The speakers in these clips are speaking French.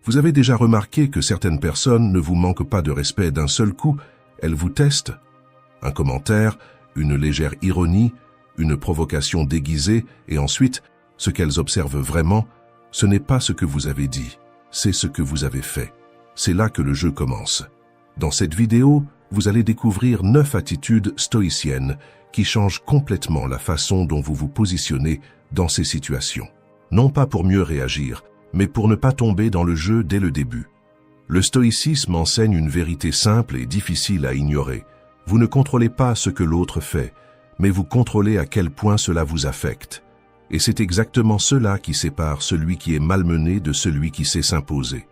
Vous avez déjà remarqué que certaines personnes ne vous manquent pas de respect d'un seul coup, elles vous testent. Un commentaire, une légère ironie, une provocation déguisée, et ensuite, ce qu'elles observent vraiment, ce n'est pas ce que vous avez dit, c'est ce que vous avez fait. C'est là que le jeu commence. Dans cette vidéo, vous allez découvrir 9 attitudes stoïciennes qui changent complètement la façon dont vous vous positionnez dans ces situations. Non pas pour mieux réagir, mais pour ne pas tomber dans le jeu dès le début. Le stoïcisme enseigne une vérité simple et difficile à ignorer. Vous ne contrôlez pas ce que l'autre fait, mais vous contrôlez à quel point cela vous affecte. Et c'est exactement cela qui sépare celui qui est malmené de celui qui sait s'imposer.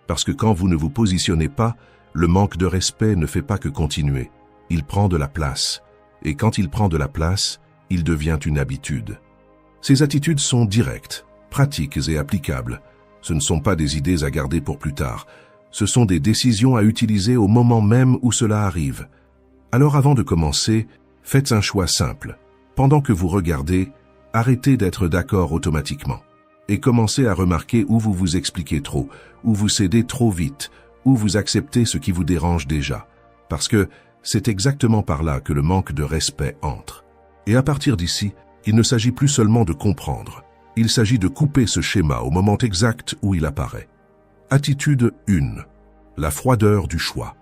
Parce que quand vous ne vous positionnez pas, le manque de respect ne fait pas que continuer. Il prend de la place. Et quand il prend de la place, il devient une habitude. Ces attitudes sont directes, pratiques et applicables. Ce ne sont pas des idées à garder pour plus tard. Ce sont des décisions à utiliser au moment même où cela arrive. Alors avant de commencer, faites un choix simple. Pendant que vous regardez, arrêtez d'être d'accord automatiquement. Et commencez à remarquer où vous vous expliquez trop, où vous cédez trop vite, où vous acceptez ce qui vous dérange déjà. Parce que c'est exactement par là que le manque de respect entre. Et à partir d'ici, il ne s'agit plus seulement de comprendre. Il s'agit de couper ce schéma au moment exact où il apparaît. Attitude 1. La froideur du choix.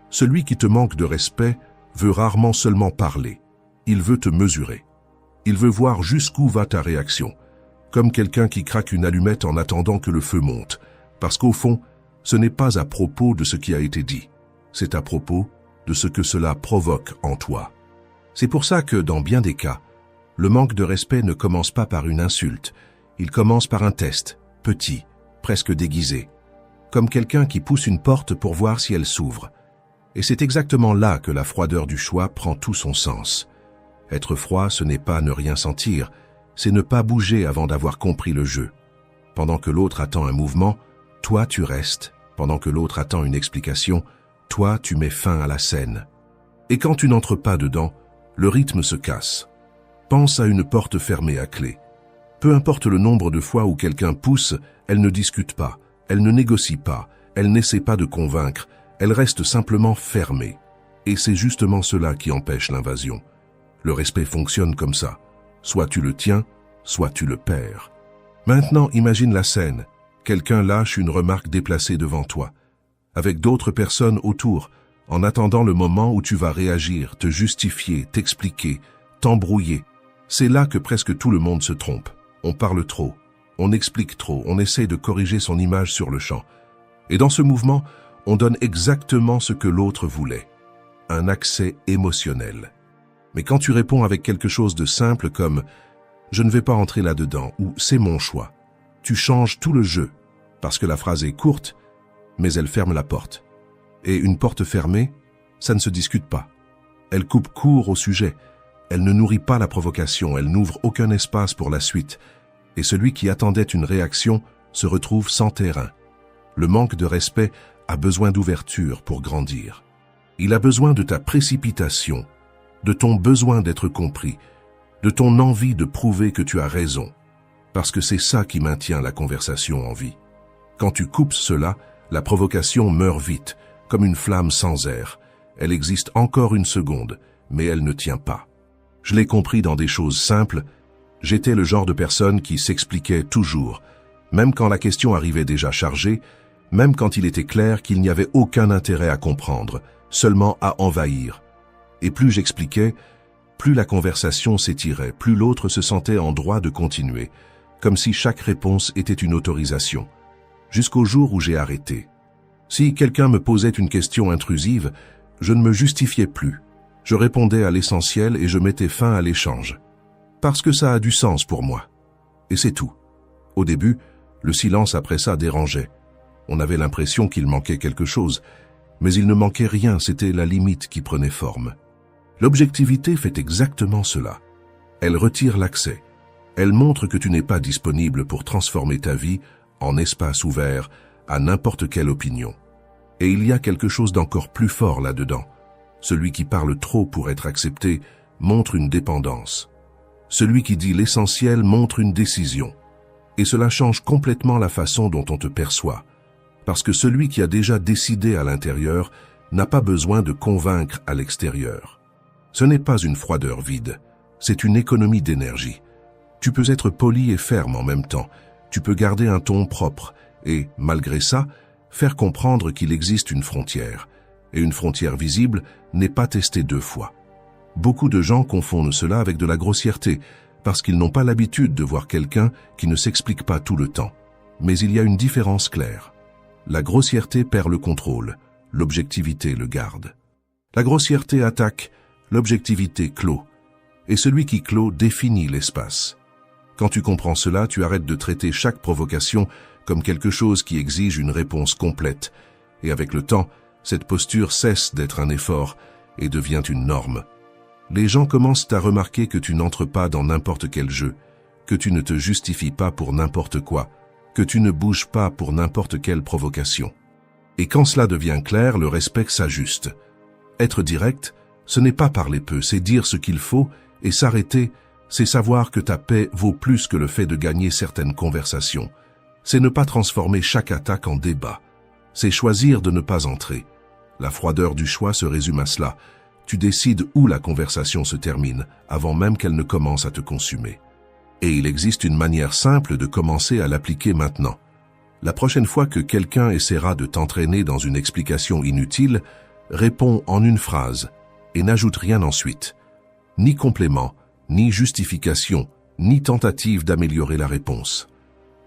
Celui qui te manque de respect veut rarement seulement parler. Il veut te mesurer. Il veut voir jusqu'où va ta réaction. Comme quelqu'un qui craque une allumette en attendant que le feu monte. Parce qu'au fond, ce n'est pas à propos de ce qui a été dit. C'est à propos de ce que cela provoque en toi. C'est pour ça que, dans bien des cas, le manque de respect ne commence pas par une insulte. Il commence par un test, petit, presque déguisé. Comme quelqu'un qui pousse une porte pour voir si elle s'ouvre. Et c'est exactement là que la froideur du choix prend tout son sens. Être froid, ce n'est pas ne rien sentir, c'est ne pas bouger avant d'avoir compris le jeu. Pendant que l'autre attend un mouvement, toi tu restes. Pendant que l'autre attend une explication, toi tu mets fin à la scène. Et quand tu n'entres pas dedans, le rythme se casse. Pense à une porte fermée à clé. Peu importe le nombre de fois où quelqu'un pousse, elle ne discute pas, elle ne négocie pas, elle n'essaie pas de convaincre, elle reste simplement fermée. Et c'est justement cela qui empêche l'invasion. Le respect fonctionne comme ça. Soit tu le tiens, soit tu le perds. Maintenant, imagine la scène. Quelqu'un lâche une remarque déplacée devant toi, avec d'autres personnes autour, en attendant le moment où tu vas réagir, te justifier, t'expliquer, t'embrouiller. C'est là que presque tout le monde se trompe. On parle trop, on explique trop, on essaie de corriger son image sur le champ. Et dans ce mouvement, on donne exactement ce que l'autre voulait. Un accès émotionnel. Mais quand tu réponds avec quelque chose de simple comme « je ne vais pas entrer là-dedans » ou « c'est mon choix », tu changes tout le jeu, parce que la phrase est courte, mais elle ferme la porte. Et une porte fermée, ça ne se discute pas. Elle coupe court au sujet. Elle ne nourrit pas la provocation, elle n'ouvre aucun espace pour la suite. Et celui qui attendait une réaction se retrouve sans terrain. Le manque de respect a besoin d'ouverture pour grandir. Il a besoin de ta précipitation, de ton besoin d'être compris, de ton envie de prouver que tu as raison. Parce que c'est ça qui maintient la conversation en vie. Quand tu coupes cela, la provocation meurt vite, comme une flamme sans air. Elle existe encore une seconde, mais elle ne tient pas. Je l'ai compris dans des choses simples. J'étais le genre de personne qui s'expliquait toujours, même quand la question arrivait déjà chargée, même quand il était clair qu'il n'y avait aucun intérêt à comprendre, seulement à envahir. Et plus j'expliquais, plus la conversation s'étirait, plus l'autre se sentait en droit de continuer, comme si chaque réponse était une autorisation. Jusqu'au jour où j'ai arrêté. Si quelqu'un me posait une question intrusive, je ne me justifiais plus. Je répondais à l'essentiel et je mettais fin à l'échange. Parce que ça a du sens pour moi. Et c'est tout. Au début, le silence après ça dérangeait. On avait l'impression qu'il manquait quelque chose, mais il ne manquait rien, c'était la limite qui prenait forme. L'objectivité fait exactement cela. Elle retire l'accès. Elle montre que tu n'es pas disponible pour transformer ta vie en espace ouvert à n'importe quelle opinion. Et il y a quelque chose d'encore plus fort là-dedans. Celui qui parle trop pour être accepté montre une dépendance. Celui qui dit l'essentiel montre une décision. Et cela change complètement la façon dont on te perçoit. parce que celui qui a déjà décidé à l'intérieur n'a pas besoin de convaincre à l'extérieur. Ce n'est pas une froideur vide, c'est une économie d'énergie. Tu peux être poli et ferme en même temps, tu peux garder un ton propre et, malgré ça, faire comprendre qu'il existe une frontière. Et une frontière visible n'est pas testée 2 fois. Beaucoup de gens confondent cela avec de la grossièreté, parce qu'ils n'ont pas l'habitude de voir quelqu'un qui ne s'explique pas tout le temps. Mais il y a une différence claire. La grossièreté perd le contrôle, l'objectivité le garde. La grossièreté attaque, l'objectivité clôt. Et celui qui clôt définit l'espace. Quand tu comprends cela, tu arrêtes de traiter chaque provocation comme quelque chose qui exige une réponse complète. Et avec le temps, cette posture cesse d'être un effort et devient une norme. Les gens commencent à remarquer que tu n'entres pas dans n'importe quel jeu, que tu ne te justifies pas pour n'importe quoi, que tu ne bouges pas pour n'importe quelle provocation. Et quand cela devient clair, le respect s'ajuste. Être direct, ce n'est pas parler peu, c'est dire ce qu'il faut, et s'arrêter, c'est savoir que ta paix vaut plus que le fait de gagner certaines conversations. C'est ne pas transformer chaque attaque en débat. C'est choisir de ne pas entrer. La froideur du choix se résume à cela. Tu décides où la conversation se termine, avant même qu'elle ne commence à te consumer. Et il existe une manière simple de commencer à l'appliquer maintenant. La prochaine fois que quelqu'un essaiera de t'entraîner dans une explication inutile, réponds en une phrase et n'ajoute rien ensuite. Ni complément, ni justification, ni tentative d'améliorer la réponse.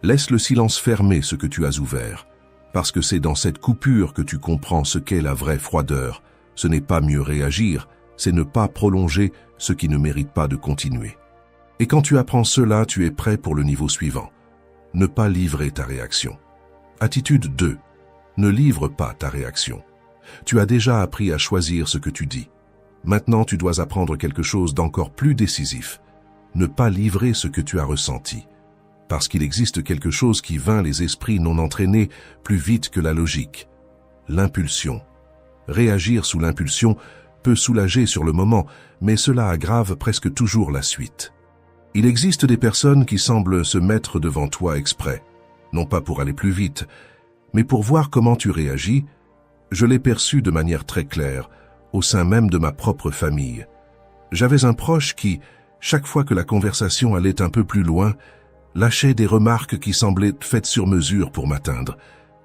Laisse le silence fermer ce que tu as ouvert, parce que c'est dans cette coupure que tu comprends ce qu'est la vraie froideur. Ce n'est pas mieux réagir, c'est ne pas prolonger ce qui ne mérite pas de continuer. Et quand tu apprends cela, tu es prêt pour le niveau suivant. Ne pas livrer ta réaction. Attitude 2. Ne livre pas ta réaction. Tu as déjà appris à choisir ce que tu dis. Maintenant, tu dois apprendre quelque chose d'encore plus décisif. Ne pas livrer ce que tu as ressenti. Parce qu'il existe quelque chose qui vainc les esprits non entraînés plus vite que la logique. L'impulsion. Réagir sous l'impulsion peut soulager sur le moment, mais cela aggrave presque toujours la suite. Il existe des personnes qui semblent se mettre devant toi exprès, non pas pour aller plus vite, mais pour voir comment tu réagis. Je l'ai perçu de manière très claire, au sein même de ma propre famille. J'avais un proche qui, chaque fois que la conversation allait un peu plus loin, lâchait des remarques qui semblaient faites sur mesure pour m'atteindre.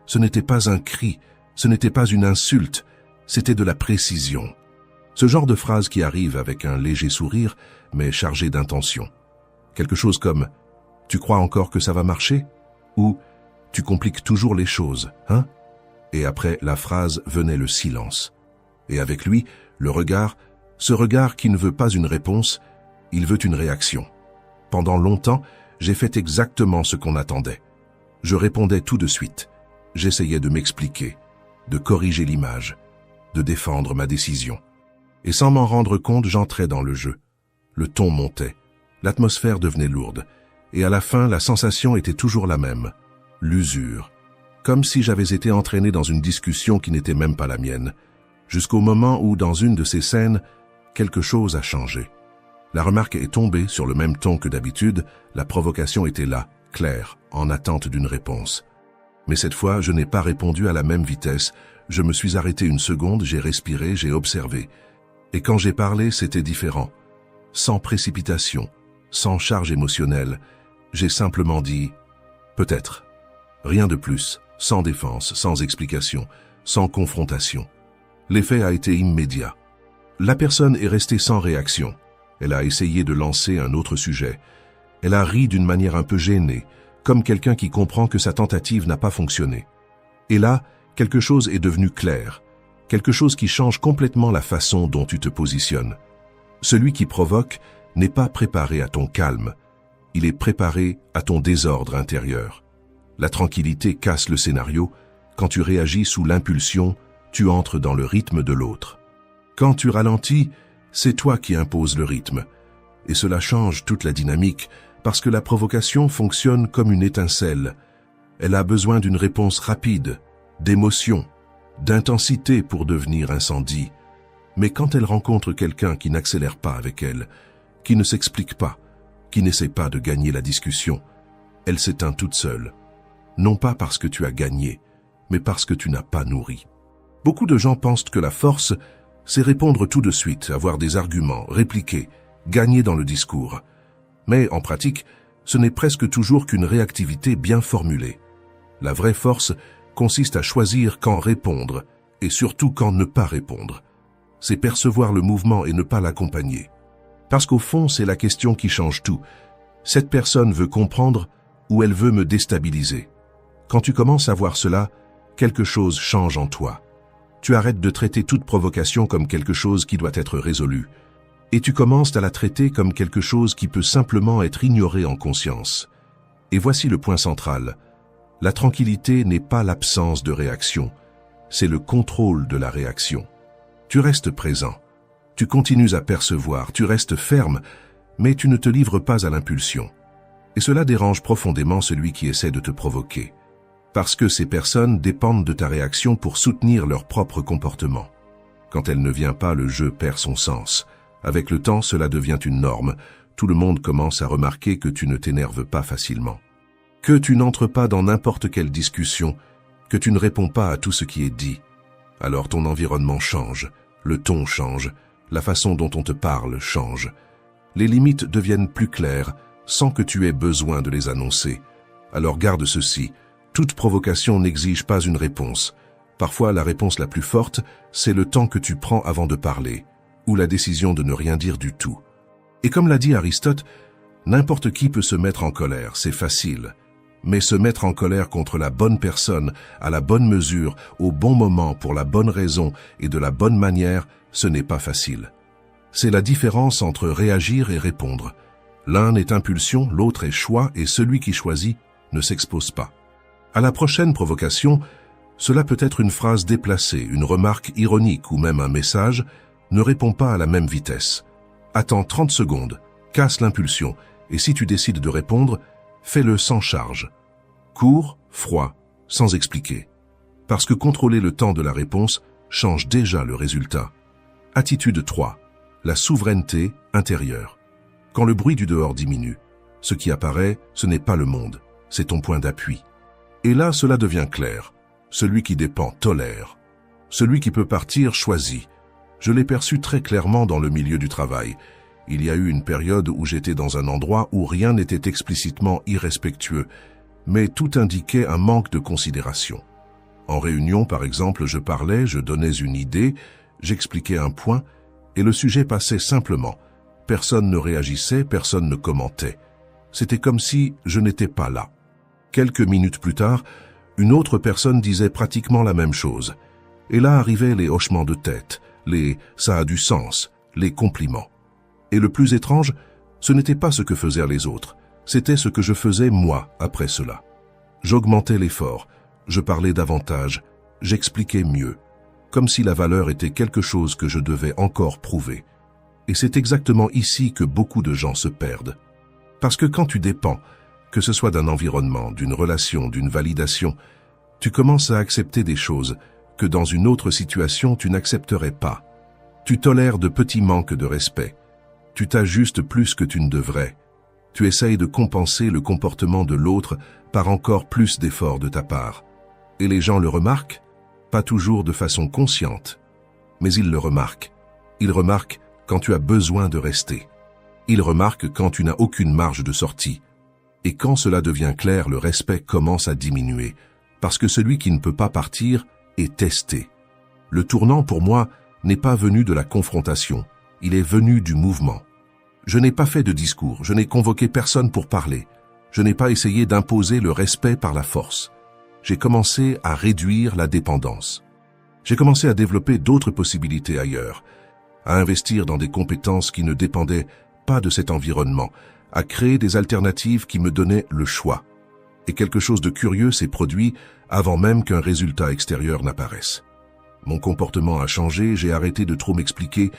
Ce n'était pas un cri, ce n'était pas une insulte, c'était de la précision. Ce genre de phrase qui arrive avec un léger sourire, mais chargé d'intention. Quelque chose comme « Tu crois encore que ça va marcher ?» ou « Tu compliques toujours les choses, hein ?» Et après la phrase venait le silence. Et avec lui, le regard, ce regard qui ne veut pas une réponse, il veut une réaction. Pendant longtemps, j'ai fait exactement ce qu'on attendait. Je répondais tout de suite. J'essayais de m'expliquer, de corriger l'image, de défendre ma décision. Et sans m'en rendre compte, j'entrais dans le jeu. Le ton montait, l'atmosphère devenait lourde, et à la fin, la sensation était toujours la même, l'usure. Comme si j'avais été entraîné dans une discussion qui n'était même pas la mienne, jusqu'au moment où, dans une de ces scènes, quelque chose a changé. La remarque est tombée sur le même ton que d'habitude, la provocation était là, claire, en attente d'une réponse. Mais cette fois, je n'ai pas répondu à la même vitesse, je me suis arrêté une seconde, j'ai respiré, j'ai observé. Et quand j'ai parlé, c'était différent. Sans précipitation, sans charge émotionnelle, j'ai simplement dit « peut-être ». Rien de plus, sans défense, sans explication, sans confrontation. L'effet a été immédiat. La personne est restée sans réaction. Elle a essayé de lancer un autre sujet. Elle a ri d'une manière un peu gênée, comme quelqu'un qui comprend que sa tentative n'a pas fonctionné. Et là, quelque chose est devenu clair, quelque chose qui change complètement la façon dont tu te positionnes. Celui qui provoque n'est pas préparé à ton calme, il est préparé à ton désordre intérieur. La tranquillité casse le scénario. Quand tu réagis sous l'impulsion, tu entres dans le rythme de l'autre. Quand tu ralentis, c'est toi qui imposes le rythme. Et cela change toute la dynamique, parce que la provocation fonctionne comme une étincelle. Elle a besoin d'une réponse rapide, d'émotion, d'intensité pour devenir incendie. Mais quand elle rencontre quelqu'un qui n'accélère pas avec elle, qui ne s'explique pas, qui n'essaie pas de gagner la discussion, elle s'éteint toute seule. Non pas parce que tu as gagné, mais parce que tu n'as pas nourri. Beaucoup de gens pensent que la force, c'est répondre tout de suite, avoir des arguments, répliquer, gagner dans le discours. Mais en pratique, ce n'est presque toujours qu'une réactivité bien formulée. La vraie force consiste à choisir quand répondre, et surtout quand ne pas répondre. C'est percevoir le mouvement et ne pas l'accompagner. Parce qu'au fond, c'est la question qui change tout. Cette personne veut comprendre ou elle veut me déstabiliser. Quand tu commences à voir cela, quelque chose change en toi. Tu arrêtes de traiter toute provocation comme quelque chose qui doit être résolu. Et tu commences à la traiter comme quelque chose qui peut simplement être ignoré en conscience. Et voici le point central. La tranquillité n'est pas l'absence de réaction, c'est le contrôle de la réaction. Tu restes présent, tu continues à percevoir, tu restes ferme, mais tu ne te livres pas à l'impulsion. Et cela dérange profondément celui qui essaie de te provoquer. Parce que ces personnes dépendent de ta réaction pour soutenir leur propre comportement. Quand elle ne vient pas, le jeu perd son sens. Avec le temps, cela devient une norme. Tout le monde commence à remarquer que tu ne t'énerves pas facilement. Que tu n'entres pas dans n'importe quelle discussion, que tu ne réponds pas à tout ce qui est dit. Alors ton environnement change, le ton change, la façon dont on te parle change. Les limites deviennent plus claires, sans que tu aies besoin de les annoncer. Alors garde ceci, toute provocation n'exige pas une réponse. Parfois, la réponse la plus forte, c'est le temps que tu prends avant de parler, ou la décision de ne rien dire du tout. Et comme l'a dit Aristote, n'importe qui peut se mettre en colère, c'est facile. Mais se mettre en colère contre la bonne personne, à la bonne mesure, au bon moment, pour la bonne raison et de la bonne manière, ce n'est pas facile. C'est la différence entre réagir et répondre. L'un est impulsion, l'autre est choix, et celui qui choisit ne s'expose pas. À la prochaine provocation, cela peut être une phrase déplacée, une remarque ironique ou même un message, ne réponds pas à la même vitesse. Attends 30 secondes, casse l'impulsion, et si tu décides de répondre, fais-le sans charge. Court, froid, sans expliquer. Parce que contrôler le temps de la réponse change déjà le résultat. Attitude 3. La souveraineté intérieure. Quand le bruit du dehors diminue, ce qui apparaît, ce n'est pas le monde, c'est ton point d'appui. Et là, cela devient clair. Celui qui dépend tolère. Celui qui peut partir choisit. Je l'ai perçu très clairement dans le milieu du travail. Il y a eu une période où j'étais dans un endroit où rien n'était explicitement irrespectueux, mais tout indiquait un manque de considération. En réunion, par exemple, je parlais, je donnais une idée, j'expliquais un point, et le sujet passait simplement. Personne ne réagissait, personne ne commentait. C'était comme si je n'étais pas là. Quelques minutes plus tard, une autre personne disait pratiquement la même chose. Et là arrivaient les hochements de tête, les « ça a du sens », les compliments. Et le plus étrange, ce n'était pas ce que faisaient les autres, c'était ce que je faisais moi après cela. J'augmentais l'effort, je parlais davantage, j'expliquais mieux, comme si la valeur était quelque chose que je devais encore prouver. Et c'est exactement ici que beaucoup de gens se perdent. Parce que quand tu dépends, que ce soit d'un environnement, d'une relation, d'une validation, tu commences à accepter des choses que dans une autre situation tu n'accepterais pas. Tu tolères de petits manques de respect. Tu t'ajustes plus que tu ne devrais. Tu essayes de compenser le comportement de l'autre par encore plus d'efforts de ta part. Et les gens le remarquent, pas toujours de façon consciente, mais ils le remarquent. Ils remarquent quand tu as besoin de rester. Ils remarquent quand tu n'as aucune marge de sortie. Et quand cela devient clair, le respect commence à diminuer, parce que celui qui ne peut pas partir est testé. Le tournant, pour moi, n'est pas venu de la confrontation, il est venu du mouvement. Je n'ai pas fait de discours, je n'ai convoqué personne pour parler, je n'ai pas essayé d'imposer le respect par la force. J'ai commencé à réduire la dépendance. J'ai commencé à développer d'autres possibilités ailleurs, à investir dans des compétences qui ne dépendaient pas de cet environnement, à créer des alternatives qui me donnaient le choix. Et quelque chose de curieux s'est produit avant même qu'un résultat extérieur n'apparaisse. Mon comportement a changé, j'ai arrêté de trop m'expliquer,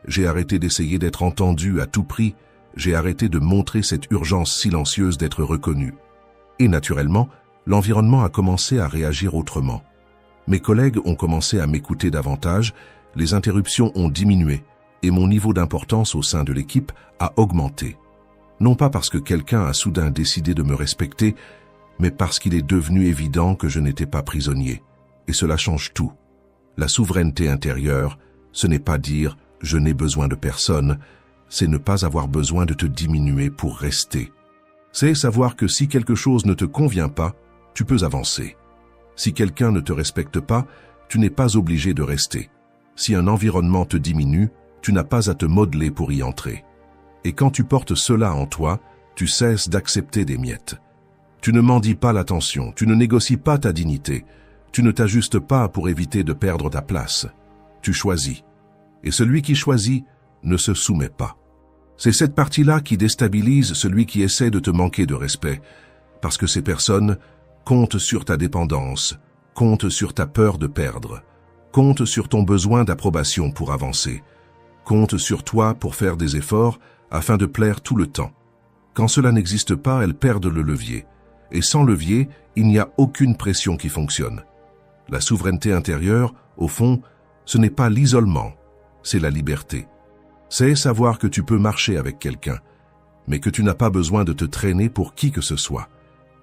j'ai arrêté d'essayer d'être entendu à tout prix, j'ai arrêté de montrer cette urgence silencieuse d'être reconnu. Et naturellement, l'environnement a commencé à réagir autrement. Mes collègues ont commencé à m'écouter davantage, les interruptions ont diminué, et mon niveau d'importance au sein de l'équipe a augmenté. Non pas parce que quelqu'un a soudain décidé de me respecter, mais parce qu'il est devenu évident que je n'étais pas prisonnier, et cela change tout. La souveraineté intérieure, ce n'est pas dire « je n'ai besoin de personne », c'est ne pas avoir besoin de te diminuer pour rester. C'est savoir que si quelque chose ne te convient pas, tu peux avancer. Si quelqu'un ne te respecte pas, tu n'es pas obligé de rester. Si un environnement te diminue, tu n'as pas à te modeler pour y entrer. Et quand tu portes cela en toi, tu cesses d'accepter des miettes. Tu ne mendis pas l'attention, tu ne négocies pas ta dignité, tu ne t'ajustes pas pour éviter de perdre ta place. Tu choisis. Et celui qui choisit ne se soumet pas. C'est cette partie-là qui déstabilise celui qui essaie de te manquer de respect, parce que ces personnes comptent sur ta dépendance, comptent sur ta peur de perdre, comptent sur ton besoin d'approbation pour avancer, comptent sur toi pour faire des efforts afin de plaire tout le temps. Quand cela n'existe pas, elles perdent le levier. Et sans levier, il n'y a aucune pression qui fonctionne. La souveraineté intérieure, au fond, ce n'est pas l'isolement, c'est la liberté. C'est savoir que tu peux marcher avec quelqu'un, mais que tu n'as pas besoin de te traîner pour qui que ce soit.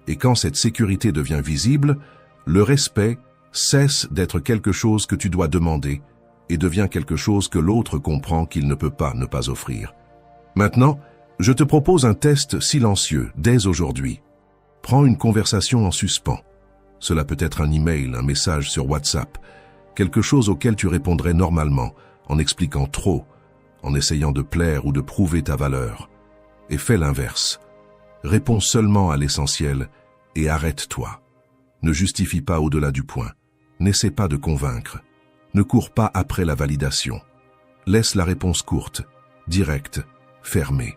Et quand cette sécurité devient visible, le respect cesse d'être quelque chose que tu dois demander et devient quelque chose que l'autre comprend qu'il ne peut pas ne pas offrir. Maintenant, je te propose un test silencieux dès aujourd'hui. Prends une conversation en suspens. Cela peut être un email, un message sur WhatsApp, quelque chose auquel tu répondrais normalement, en expliquant trop, en essayant de plaire ou de prouver ta valeur. Et fais l'inverse. Réponds seulement à l'essentiel et arrête-toi. Ne justifie pas au-delà du point. N'essaie pas de convaincre. Ne cours pas après la validation. Laisse la réponse courte, directe, fermée.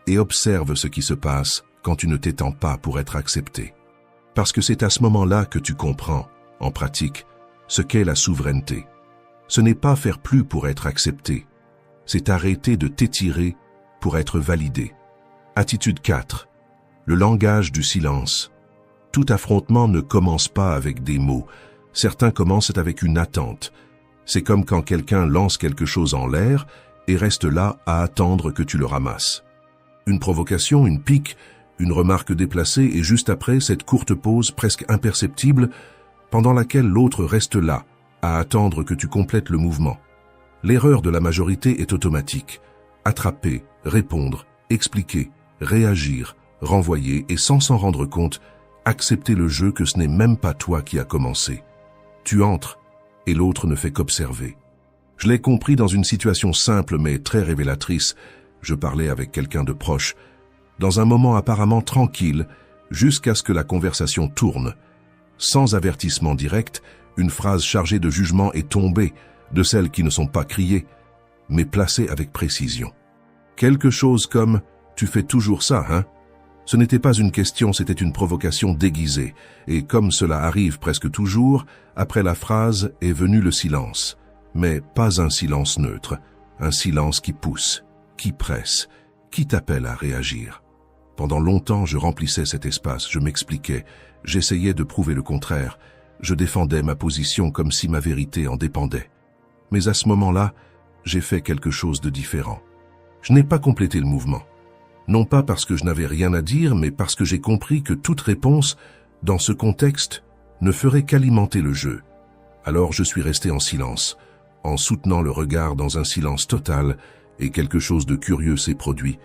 Et observe ce qui se passe quand tu ne t'étends pas pour être accepté. Parce que c'est à ce moment-là que tu comprends, en pratique, ce qu'est la souveraineté. Ce n'est pas faire plus pour être accepté. C'est arrêter de t'étirer pour être validé. Attitude 4. Le langage du silence. Tout affrontement ne commence pas avec des mots. Certains commencent avec une attente. C'est comme quand quelqu'un lance quelque chose en l'air et reste là à attendre que tu le ramasses. Une provocation, une pique, une remarque déplacée et juste après cette courte pause presque imperceptible pendant laquelle l'autre reste là à attendre que tu complètes le mouvement. L'erreur de la majorité est automatique. Attraper, répondre, expliquer, réagir, renvoyer et sans s'en rendre compte, accepter le jeu que ce n'est même pas toi qui as commencé. Tu entres et l'autre ne fait qu'observer. Je l'ai compris dans une situation simple mais très révélatrice. Je parlais avec quelqu'un de proche, dans un moment apparemment tranquille, jusqu'à ce que la conversation tourne. Sans avertissement direct, une phrase chargée de jugement est tombée, de celles qui ne sont pas criées, mais placée avec précision. Quelque chose comme « tu fais toujours ça, hein ?» Ce n'était pas une question, c'était une provocation déguisée, et comme cela arrive presque toujours, après la phrase est venu le silence, mais pas un silence neutre, un silence qui pousse, qui presse, qui t'appelle à réagir. Pendant longtemps, je remplissais cet espace, je m'expliquais, j'essayais de prouver le contraire, je défendais ma position comme si ma vérité en dépendait. Mais à ce moment-là, j'ai fait quelque chose de différent. Je n'ai pas complété le mouvement. Non pas parce que je n'avais rien à dire, mais parce que j'ai compris que toute réponse, dans ce contexte, ne ferait qu'alimenter le jeu. Alors je suis resté en silence, en soutenant le regard dans un silence total, et quelque chose de curieux s'est produit.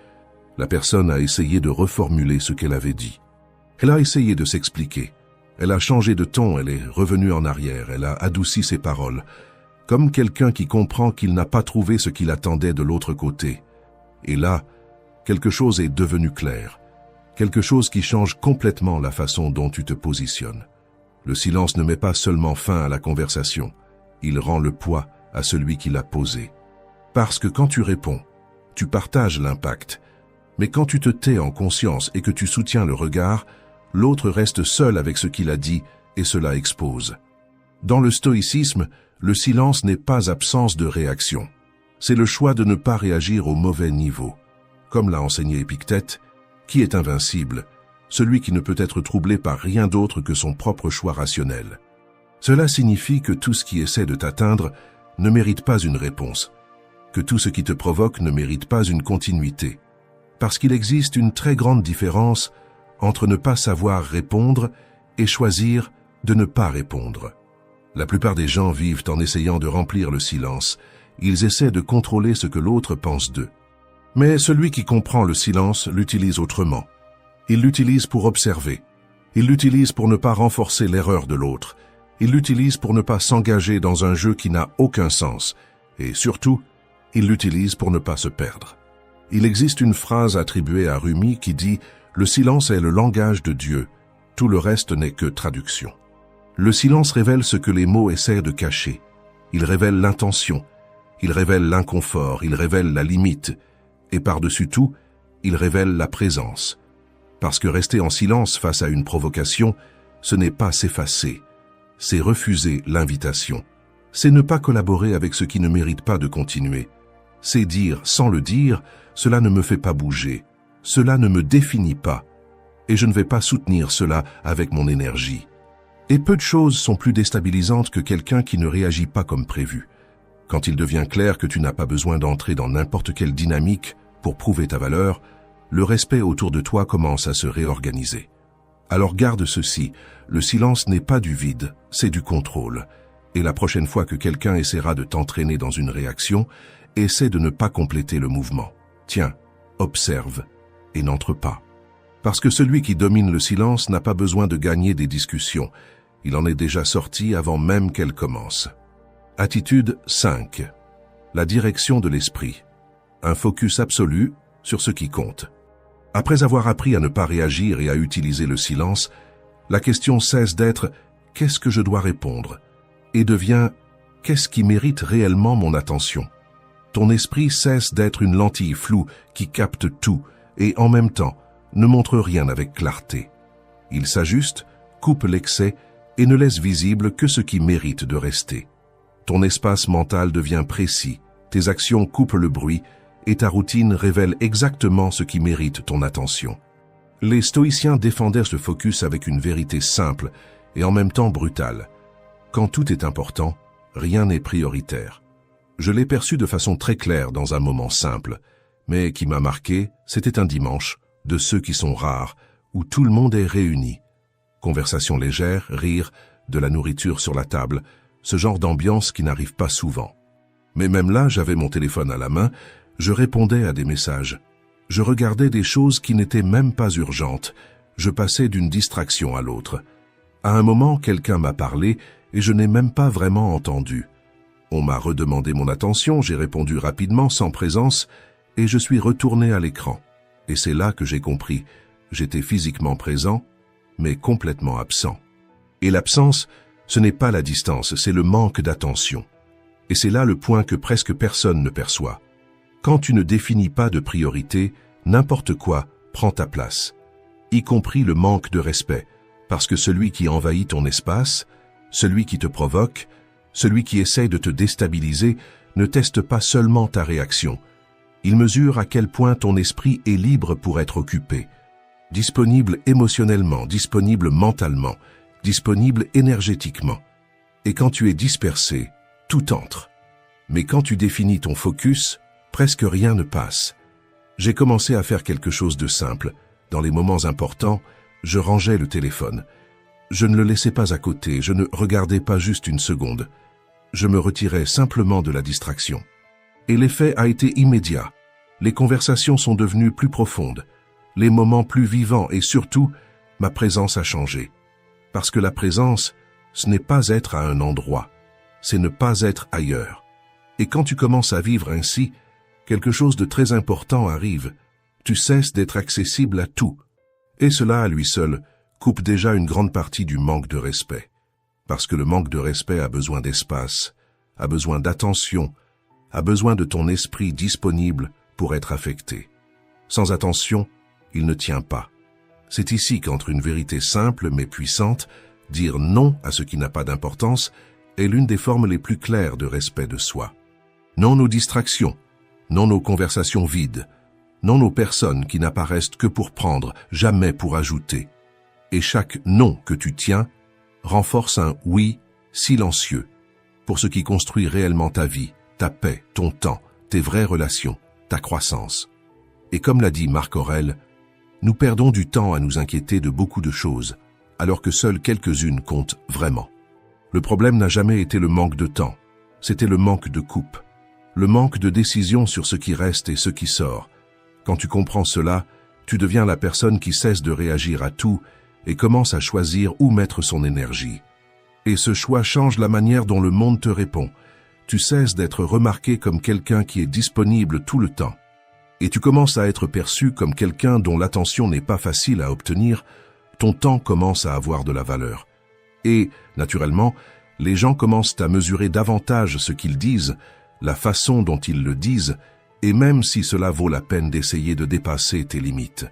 La personne a essayé de reformuler ce qu'elle avait dit. Elle a essayé de s'expliquer. Elle a changé de ton, elle est revenue en arrière, elle a adouci ses paroles, comme quelqu'un qui comprend qu'il n'a pas trouvé ce qu'il attendait de l'autre côté. Et là, quelque chose est devenu clair, quelque chose qui change complètement la façon dont tu te positionnes. Le silence ne met pas seulement fin à la conversation, il rend le poids à celui qui l'a posé. Parce que quand tu réponds, tu partages l'impact, mais quand tu te tais en conscience et que tu soutiens le regard, l'autre reste seul avec ce qu'il a dit et cela expose. Dans le stoïcisme, le silence n'est pas absence de réaction. C'est le choix de ne pas réagir au mauvais niveau. Comme l'a enseigné Épictète, qui est invincible? Celui qui ne peut être troublé par rien d'autre que son propre choix rationnel. Cela signifie que tout ce qui essaie de t'atteindre ne mérite pas une réponse, que tout ce qui te provoque ne mérite pas une continuité, parce qu'il existe une très grande différence entre ne pas savoir répondre et choisir de ne pas répondre. La plupart des gens vivent en essayant de remplir le silence. Ils essaient de contrôler ce que l'autre pense d'eux. Mais celui qui comprend le silence l'utilise autrement. Il l'utilise pour observer. Il l'utilise pour ne pas renforcer l'erreur de l'autre. Il l'utilise pour ne pas s'engager dans un jeu qui n'a aucun sens. Et surtout, il l'utilise pour ne pas se perdre. Il existe une phrase attribuée à Rumi qui dit « Le silence est le langage de Dieu, tout le reste n'est que traduction ». Le silence révèle ce que les mots essaient de cacher. Il révèle l'intention, il révèle l'inconfort, il révèle la limite. Et par-dessus tout, il révèle la présence. Parce que rester en silence face à une provocation, ce n'est pas s'effacer, c'est refuser l'invitation. C'est ne pas collaborer avec ce qui ne mérite pas de continuer. C'est dire, sans le dire, cela ne me fait pas bouger, cela ne me définit pas, et je ne vais pas soutenir cela avec mon énergie. Et peu de choses sont plus déstabilisantes que quelqu'un qui ne réagit pas comme prévu. Quand il devient clair que tu n'as pas besoin d'entrer dans n'importe quelle dynamique pour prouver ta valeur, le respect autour de toi commence à se réorganiser. Alors garde ceci, le silence n'est pas du vide, c'est du contrôle. Et la prochaine fois que quelqu'un essaiera de t'entraîner dans une réaction, essaie de ne pas compléter le mouvement. Tiens, observe et n'entre pas. Parce que celui qui domine le silence n'a pas besoin de gagner des discussions. Il en est déjà sorti avant même qu'elles commencent. Attitude 5. La direction de l'esprit. Un focus absolu sur ce qui compte. Après avoir appris à ne pas réagir et à utiliser le silence, la question cesse d'être « qu'est-ce que je dois répondre ?» et devient « qu'est-ce qui mérite réellement mon attention ?» Ton esprit cesse d'être une lentille floue qui capte tout et en même temps ne montre rien avec clarté. Il s'ajuste, coupe l'excès et ne laisse visible que ce qui mérite de rester. Ton espace mental devient précis, tes actions coupent le bruit et ta routine révèle exactement ce qui mérite ton attention. Les stoïciens défendaient ce focus avec une vérité simple et en même temps brutale. Quand tout est important, rien n'est prioritaire. Je l'ai perçu de façon très claire dans un moment simple, mais qui m'a marqué, c'était un dimanche, de ceux qui sont rares, où tout le monde est réuni. Conversation légère, rire, de la nourriture sur la table, ce genre d'ambiance qui n'arrive pas souvent. Mais même là, j'avais mon téléphone à la main, je répondais à des messages. Je regardais des choses qui n'étaient même pas urgentes. Je passais d'une distraction à l'autre. À un moment, quelqu'un m'a parlé et je n'ai même pas vraiment entendu. On m'a redemandé mon attention, j'ai répondu rapidement, sans présence, et je suis retourné à l'écran. Et c'est là que j'ai compris. J'étais physiquement présent, mais complètement absent. Et l'absence, ce n'est pas la distance, c'est le manque d'attention. Et c'est là le point que presque personne ne perçoit. Quand tu ne définis pas de priorité, n'importe quoi prend ta place, y compris le manque de respect, parce que celui qui envahit ton espace, celui qui te provoque, celui qui essaye de te déstabiliser, ne teste pas seulement ta réaction. Il mesure à quel point ton esprit est libre pour être occupé, disponible émotionnellement, disponible mentalement, disponible énergétiquement. Et quand tu es dispersé, tout entre. Mais quand tu définis ton focus, presque rien ne passe. J'ai commencé à faire quelque chose de simple. Dans les moments importants, je rangeais le téléphone. Je ne le laissais pas à côté, je ne regardais pas juste une seconde. Je me retirais simplement de la distraction. Et l'effet a été immédiat. Les conversations sont devenues plus profondes, les moments plus vivants et surtout, ma présence a changé. Parce que la présence, ce n'est pas être à un endroit, c'est ne pas être ailleurs. Et quand tu commences à vivre ainsi, quelque chose de très important arrive. Tu cesses d'être accessible à tout. Et cela, à lui seul, coupe déjà une grande partie du manque de respect. Parce que le manque de respect a besoin d'espace, a besoin d'attention, a besoin de ton esprit disponible pour être affecté. Sans attention, il ne tient pas. C'est ici qu'entre une vérité simple mais puissante, dire non à ce qui n'a pas d'importance, est l'une des formes les plus claires de respect de soi. Non nos distractions, non nos conversations vides, non nos personnes qui n'apparaissent que pour prendre, jamais pour ajouter. Et chaque non que tu tiens renforce un oui silencieux pour ce qui construit réellement ta vie, ta paix, ton temps, tes vraies relations, ta croissance. Et comme l'a dit Marc Aurèle, nous perdons du temps à nous inquiéter de beaucoup de choses, alors que seules quelques-unes comptent vraiment. Le problème n'a jamais été le manque de temps, c'était le manque de coupe, le manque de décision sur ce qui reste et ce qui sort. Quand tu comprends cela, tu deviens la personne qui cesse de réagir à tout et commence à choisir où mettre son énergie. Et ce choix change la manière dont le monde te répond. Tu cesses d'être remarqué comme quelqu'un qui est disponible tout le temps. Et tu commences à être perçu comme quelqu'un dont l'attention n'est pas facile à obtenir. Ton temps commence à avoir de la valeur. Et, naturellement, les gens commencent à mesurer davantage ce qu'ils disent, la façon dont ils le disent, et même si cela vaut la peine d'essayer de dépasser tes limites.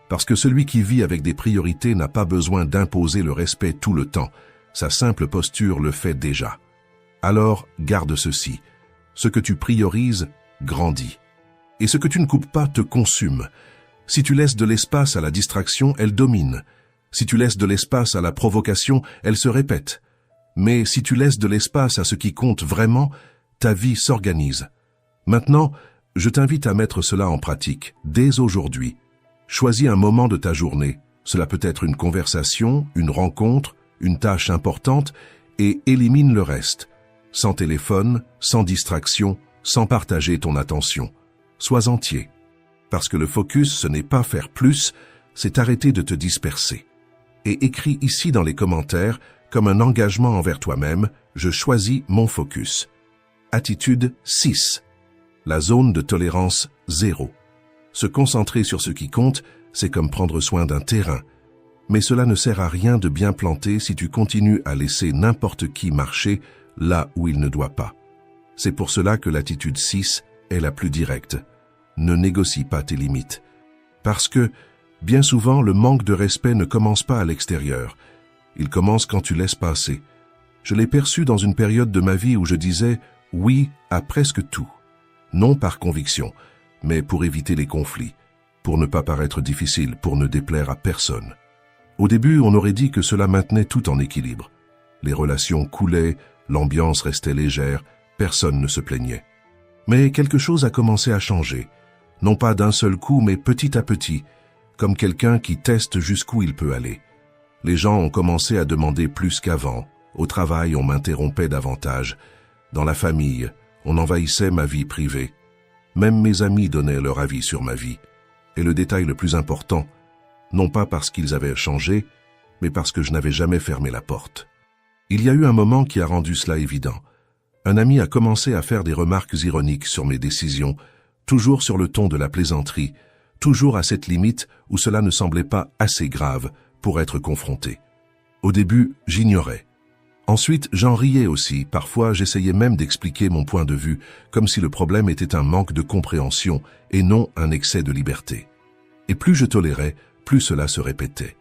Parce que celui qui vit avec des priorités n'a pas besoin d'imposer le respect tout le temps. Sa simple posture le fait déjà. Alors, garde ceci. Ce que tu priorises grandit. Et ce que tu ne coupes pas te consume. Si tu laisses de l'espace à la distraction, elle domine. Si tu laisses de l'espace à la provocation, elle se répète. Mais si tu laisses de l'espace à ce qui compte vraiment, ta vie s'organise. Maintenant, je t'invite à mettre cela en pratique, dès aujourd'hui. Choisis un moment de ta journée. Cela peut être une conversation, une rencontre, une tâche importante, et élimine le reste. Sans téléphone, sans distraction, sans partager ton attention. Sois entier. Parce que le focus, ce n'est pas faire plus, c'est arrêter de te disperser. Et écris ici dans les commentaires, comme un engagement envers toi-même, je choisis mon focus. Attitude 6. La zone de tolérance 0. Se concentrer sur ce qui compte, c'est comme prendre soin d'un terrain. Mais cela ne sert à rien de bien planter si tu continues à laisser n'importe qui marcher là où il ne doit pas. C'est pour cela que l'attitude 6 est la plus directe. Ne négocie pas tes limites. Parce que, bien souvent, le manque de respect ne commence pas à l'extérieur. Il commence quand tu laisses passer. Je l'ai perçu dans une période de ma vie où je disais « oui » à presque tout. Non par conviction, mais pour éviter les conflits, pour ne pas paraître difficile, pour ne déplaire à personne. Au début, on aurait dit que cela maintenait tout en équilibre. Les relations coulaient, l'ambiance restait légère, personne ne se plaignait. Mais quelque chose a commencé à changer. Non pas d'un seul coup, mais petit à petit, comme quelqu'un qui teste jusqu'où il peut aller. Les gens ont commencé à demander plus qu'avant. Au travail, on m'interrompait davantage. Dans la famille, on envahissait ma vie privée. Même mes amis donnaient leur avis sur ma vie. Et le détail le plus important, non pas parce qu'ils avaient changé, mais parce que je n'avais jamais fermé la porte. Il y a eu un moment qui a rendu cela évident. Un ami a commencé à faire des remarques ironiques sur mes décisions, toujours sur le ton de la plaisanterie, toujours à cette limite où cela ne semblait pas assez grave pour être confronté. Au début, j'ignorais. Ensuite, j'en riais aussi. Parfois, j'essayais même d'expliquer mon point de vue, comme si le problème était un manque de compréhension et non un excès de liberté. Et plus je tolérais, plus cela se répétait.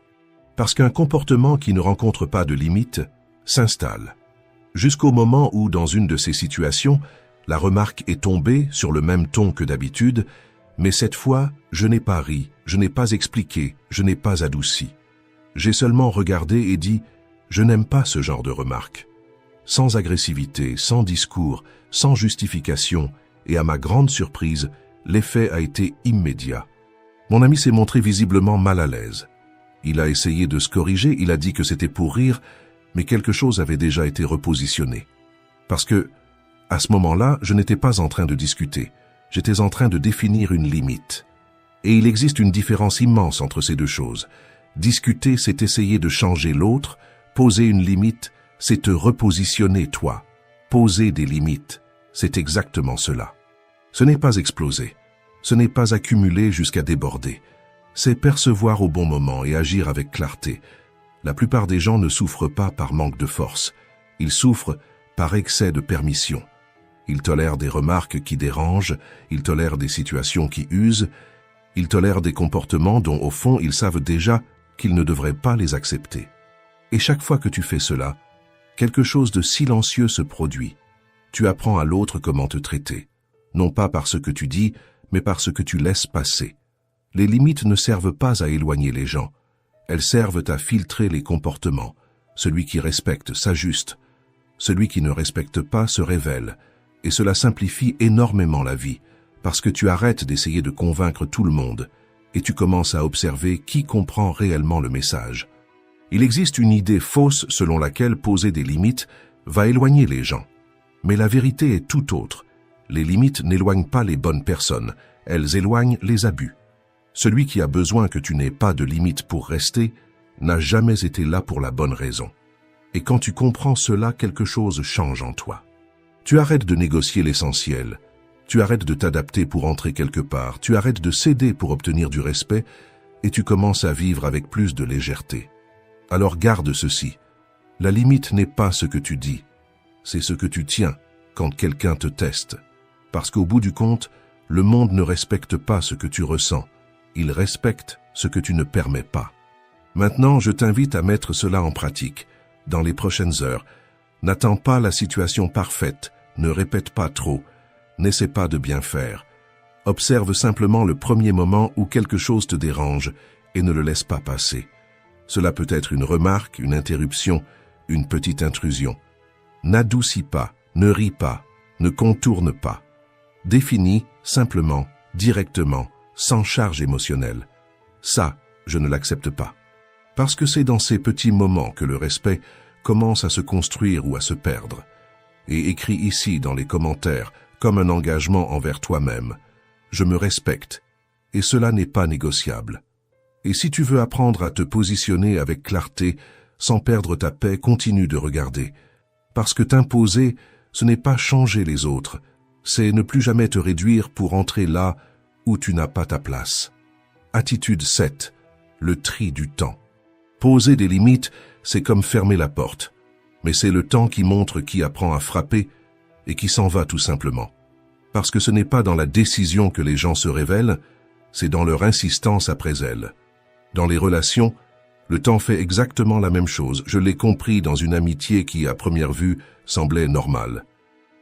Parce qu'un comportement qui ne rencontre pas de limite s'installe. Jusqu'au moment où, dans une de ces situations, la remarque est tombée sur le même ton que d'habitude, mais cette fois, je n'ai pas ri, je n'ai pas expliqué, je n'ai pas adouci. J'ai seulement regardé et dit « Je n'aime pas ce genre de remarques ». Sans agressivité, sans discours, sans justification, et à ma grande surprise, l'effet a été immédiat. Mon ami s'est montré visiblement mal à l'aise. Il a essayé de se corriger, il a dit que c'était pour rire, mais quelque chose avait déjà été repositionné. Parce que, à ce moment-là, je n'étais pas en train de discuter, j'étais en train de définir une limite. Et il existe une différence immense entre ces deux choses. Discuter, c'est essayer de changer l'autre, poser une limite, c'est te repositionner toi. Poser des limites, c'est exactement cela. Ce n'est pas exploser, ce n'est pas accumuler jusqu'à déborder. C'est percevoir au bon moment et agir avec clarté. La plupart des gens ne souffrent pas par manque de force, ils souffrent par excès de permission. Ils tolèrent des remarques qui dérangent, ils tolèrent des situations qui usent, ils tolèrent des comportements dont au fond ils savent déjà qu'ils ne devraient pas les accepter. Et chaque fois que tu fais cela, quelque chose de silencieux se produit. Tu apprends à l'autre comment te traiter, non pas par ce que tu dis, mais par ce que tu laisses passer. Les limites ne servent pas à éloigner les gens, elles servent à filtrer les comportements. Celui qui respecte s'ajuste, celui qui ne respecte pas se révèle, et cela simplifie énormément la vie, parce que tu arrêtes d'essayer de convaincre tout le monde, et tu commences à observer qui comprend réellement le message. Il existe une idée fausse selon laquelle poser des limites va éloigner les gens. Mais la vérité est tout autre. Les limites n'éloignent pas les bonnes personnes, elles éloignent les abus. Celui qui a besoin que tu n'aies pas de limites pour rester n'a jamais été là pour la bonne raison. Et quand tu comprends cela, quelque chose change en toi. Tu arrêtes de négocier l'essentiel, tu arrêtes de t'adapter pour entrer quelque part, tu arrêtes de céder pour obtenir du respect et tu commences à vivre avec plus de légèreté. Alors garde ceci, la limite n'est pas ce que tu dis, c'est ce que tu tiens quand quelqu'un te teste. Parce qu'au bout du compte, le monde ne respecte pas ce que tu ressens, il respecte ce que tu ne permets pas. Maintenant, je t'invite à mettre cela en pratique. Dans les prochaines heures, n'attends pas la situation parfaite, ne répète pas trop, n'essaie pas de bien faire. Observe simplement le premier moment où quelque chose te dérange et ne le laisse pas passer. Cela peut être une remarque, une interruption, une petite intrusion. N'adoucis pas, ne ris pas, ne contourne pas. Définis simplement, directement, sans charge émotionnelle. Ça, je ne l'accepte pas. Parce que c'est dans ces petits moments que le respect commence à se construire ou à se perdre. Et écris ici dans les commentaires, comme un engagement envers toi-même. Je me respecte, et cela n'est pas négociable. Et si tu veux apprendre à te positionner avec clarté, sans perdre ta paix, continue de regarder. Parce que t'imposer, ce n'est pas changer les autres, c'est ne plus jamais te réduire pour entrer là où tu n'as pas ta place. Attitude 7. Le tri du temps. Poser des limites, c'est comme fermer la porte. Mais c'est le temps qui montre qui apprend à frapper et qui s'en va tout simplement. Parce que ce n'est pas dans la décision que les gens se révèlent, c'est dans leur insistance après elle. Dans les relations, le temps fait exactement la même chose. Je l'ai compris dans une amitié qui, à première vue, semblait normale.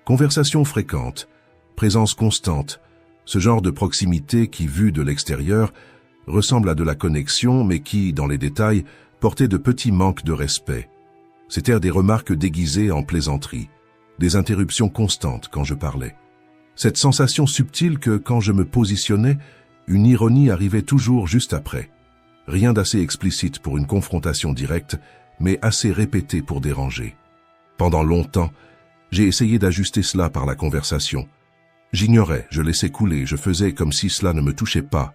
Conversation fréquente, présence constante, ce genre de proximité qui, vue de l'extérieur, ressemble à de la connexion, mais qui, dans les détails, portait de petits manques de respect. C'étaient des remarques déguisées en plaisanterie, des interruptions constantes quand je parlais. Cette sensation subtile que, quand je me positionnais, une ironie arrivait toujours juste après. Rien d'assez explicite pour une confrontation directe, mais assez répété pour déranger. Pendant longtemps, j'ai essayé d'ajuster cela par la conversation. J'ignorais, je laissais couler, je faisais comme si cela ne me touchait pas.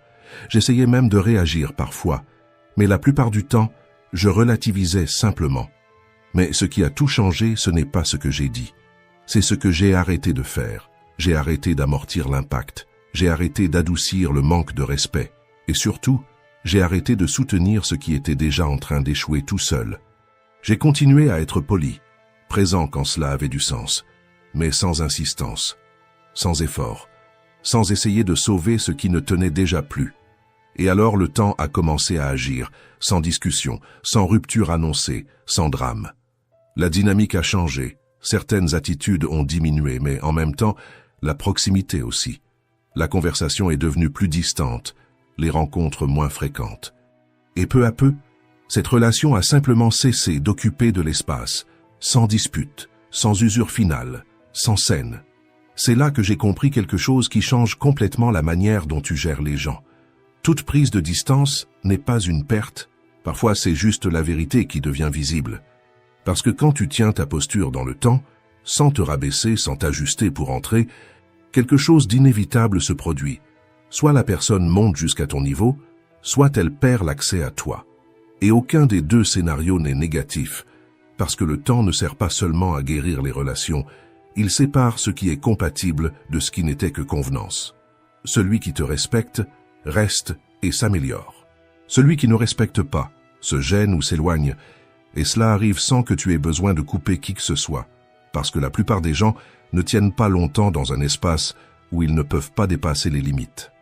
J'essayais même de réagir parfois, mais la plupart du temps, je relativisais simplement. Mais ce qui a tout changé, ce n'est pas ce que j'ai dit. C'est ce que j'ai arrêté de faire. J'ai arrêté d'amortir l'impact. J'ai arrêté d'adoucir le manque de respect. Et surtout, j'ai arrêté de soutenir ce qui était déjà en train d'échouer tout seul. J'ai continué à être poli, présent quand cela avait du sens, mais sans insistance, sans effort, sans essayer de sauver ce qui ne tenait déjà plus. Et alors le temps a commencé à agir, sans discussion, sans rupture annoncée, sans drame. La dynamique a changé, certaines attitudes ont diminué, mais en même temps, la proximité aussi. La conversation est devenue plus distante, les rencontres moins fréquentes. Et peu à peu, cette relation a simplement cessé d'occuper de l'espace, sans dispute, sans usure finale, sans scène. C'est là que j'ai compris quelque chose qui change complètement la manière dont tu gères les gens. Toute prise de distance n'est pas une perte, parfois c'est juste la vérité qui devient visible. Parce que quand tu tiens ta posture dans le temps, sans te rabaisser, sans t'ajuster pour entrer, quelque chose d'inévitable se produit. Soit la personne monte jusqu'à ton niveau, soit elle perd l'accès à toi. Et aucun des deux scénarios n'est négatif, parce que le temps ne sert pas seulement à guérir les relations, il sépare ce qui est compatible de ce qui n'était que convenance. Celui qui te respecte reste et s'améliore. Celui qui ne respecte pas se gêne ou s'éloigne, et cela arrive sans que tu aies besoin de couper qui que ce soit, parce que la plupart des gens ne tiennent pas longtemps dans un espace où ils ne peuvent pas dépasser les limites.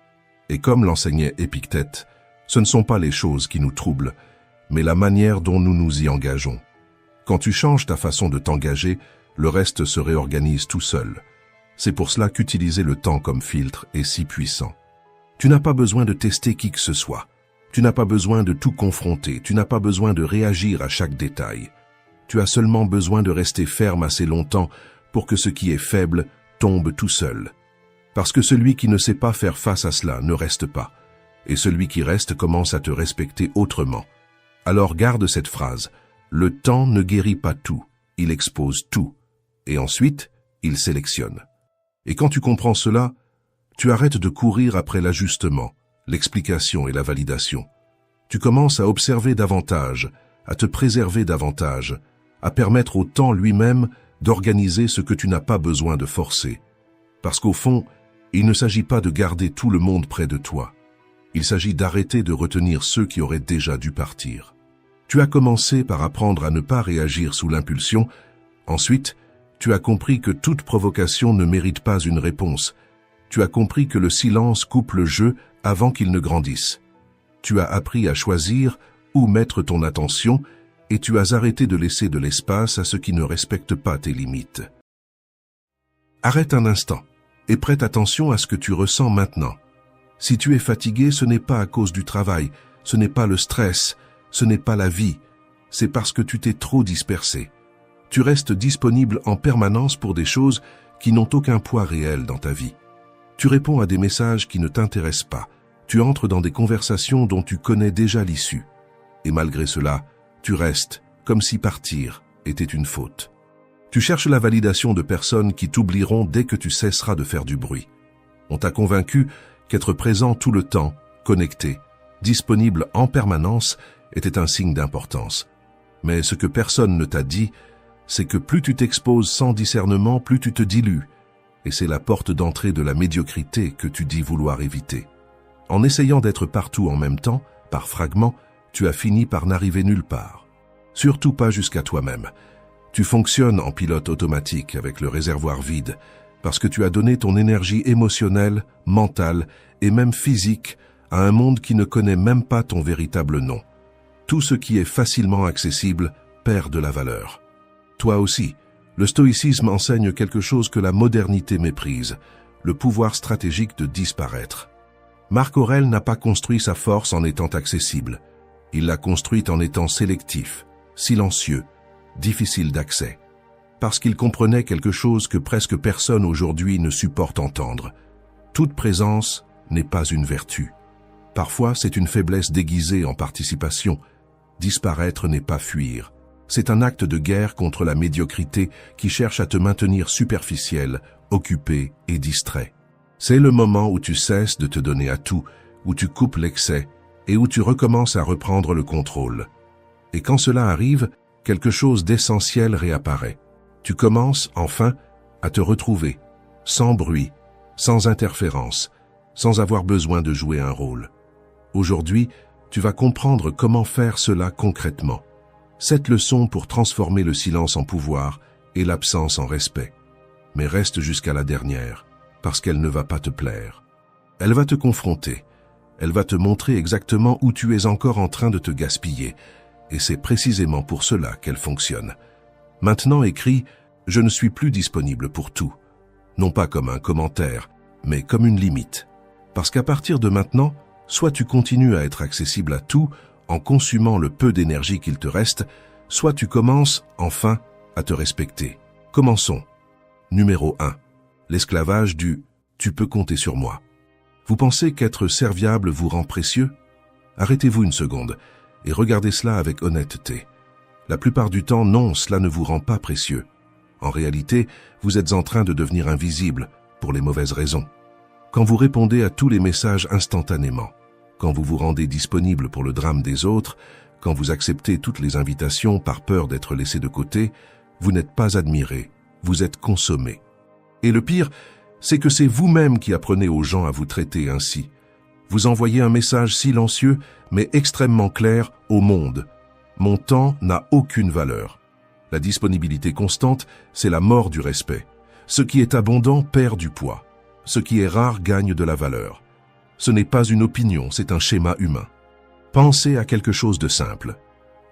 Et comme l'enseignait Épictète, ce ne sont pas les choses qui nous troublent, mais la manière dont nous nous y engageons. Quand tu changes ta façon de t'engager, le reste se réorganise tout seul. C'est pour cela qu'utiliser le temps comme filtre est si puissant. Tu n'as pas besoin de tester qui que ce soit. Tu n'as pas besoin de tout confronter. Tu n'as pas besoin de réagir à chaque détail. Tu as seulement besoin de rester ferme assez longtemps pour que ce qui est faible tombe tout seul. Parce que celui qui ne sait pas faire face à cela ne reste pas. Et celui qui reste commence à te respecter autrement. Alors garde cette phrase. Le temps ne guérit pas tout, il expose tout. Et ensuite, il sélectionne. Et quand tu comprends cela, tu arrêtes de courir après l'ajustement, l'explication et la validation. Tu commences à observer davantage, à te préserver davantage, à permettre au temps lui-même d'organiser ce que tu n'as pas besoin de forcer. Parce qu'au fond, il ne s'agit pas de garder tout le monde près de toi. Il s'agit d'arrêter de retenir ceux qui auraient déjà dû partir. Tu as commencé par apprendre à ne pas réagir sous l'impulsion. Ensuite, tu as compris que toute provocation ne mérite pas une réponse. Tu as compris que le silence coupe le jeu avant qu'il ne grandisse. Tu as appris à choisir où mettre ton attention et tu as arrêté de laisser de l'espace à ceux qui ne respectent pas tes limites. Arrête un instant et prête attention à ce que tu ressens maintenant. Si tu es fatigué, ce n'est pas à cause du travail, ce n'est pas le stress, ce n'est pas la vie, c'est parce que tu t'es trop dispersé. Tu restes disponible en permanence pour des choses qui n'ont aucun poids réel dans ta vie. Tu réponds à des messages qui ne t'intéressent pas. Tu entres dans des conversations dont tu connais déjà l'issue. Et malgré cela, tu restes comme si partir était une faute. Tu cherches la validation de personnes qui t'oublieront dès que tu cesseras de faire du bruit. On t'a convaincu qu'être présent tout le temps, connecté, disponible en permanence, était un signe d'importance. Mais ce que personne ne t'a dit, c'est que plus tu t'exposes sans discernement, plus tu te dilues. Et c'est la porte d'entrée de la médiocrité que tu dis vouloir éviter. En essayant d'être partout en même temps, par fragments, tu as fini par n'arriver nulle part. Surtout pas jusqu'à toi-même. Tu fonctionnes en pilote automatique avec le réservoir vide, parce que tu as donné ton énergie émotionnelle, mentale et même physique à un monde qui ne connaît même pas ton véritable nom. Tout ce qui est facilement accessible perd de la valeur. Toi aussi, le stoïcisme enseigne quelque chose que la modernité méprise, le pouvoir stratégique de disparaître. Marc Aurèle n'a pas construit sa force en étant accessible. Il l'a construite en étant sélectif, silencieux, difficile d'accès. Parce qu'il comprenait quelque chose que presque personne aujourd'hui ne supporte entendre. Toute présence n'est pas une vertu. Parfois, c'est une faiblesse déguisée en participation. Disparaître n'est pas fuir. C'est un acte de guerre contre la médiocrité qui cherche à te maintenir superficiel, occupé et distrait. C'est le moment où tu cesses de te donner à tout, où tu coupes l'excès et où tu recommences à reprendre le contrôle. Et quand cela arrive, quelque chose d'essentiel réapparaît. Tu commences, enfin, à te retrouver, sans bruit, sans interférence, sans avoir besoin de jouer un rôle. Aujourd'hui, tu vas comprendre comment faire cela concrètement. 7 leçons pour transformer le silence en pouvoir et l'absence en respect. Mais reste jusqu'à la dernière, parce qu'elle ne va pas te plaire. Elle va te confronter. Elle va te montrer exactement où tu es encore en train de te gaspiller. Et c'est précisément pour cela qu'elle fonctionne. Maintenant écris « Je ne suis plus disponible pour tout ». Non pas comme un commentaire, mais comme une limite. Parce qu'à partir de maintenant, soit tu continues à être accessible à tout en consumant le peu d'énergie qu'il te reste, soit tu commences, enfin, à te respecter. Commençons. Numéro 1. L'esclavage du « tu peux compter sur moi ». Vous pensez qu'être serviable vous rend précieux? Arrêtez-vous une seconde et regardez cela avec honnêteté. La plupart du temps, non, cela ne vous rend pas précieux. En réalité, vous êtes en train de devenir invisible pour les mauvaises raisons. Quand vous répondez à tous les messages instantanément, quand vous vous rendez disponible pour le drame des autres, quand vous acceptez toutes les invitations par peur d'être laissé de côté, vous n'êtes pas admiré, vous êtes consommé. Et le pire, c'est que c'est vous-même qui apprenez aux gens à vous traiter ainsi. Vous envoyez un message silencieux, mais extrêmement clair au monde. Mon temps n'a aucune valeur. La disponibilité constante, c'est la mort du respect. Ce qui est abondant perd du poids. Ce qui est rare gagne de la valeur. Ce n'est pas une opinion, c'est un schéma humain. Pensez à quelque chose de simple.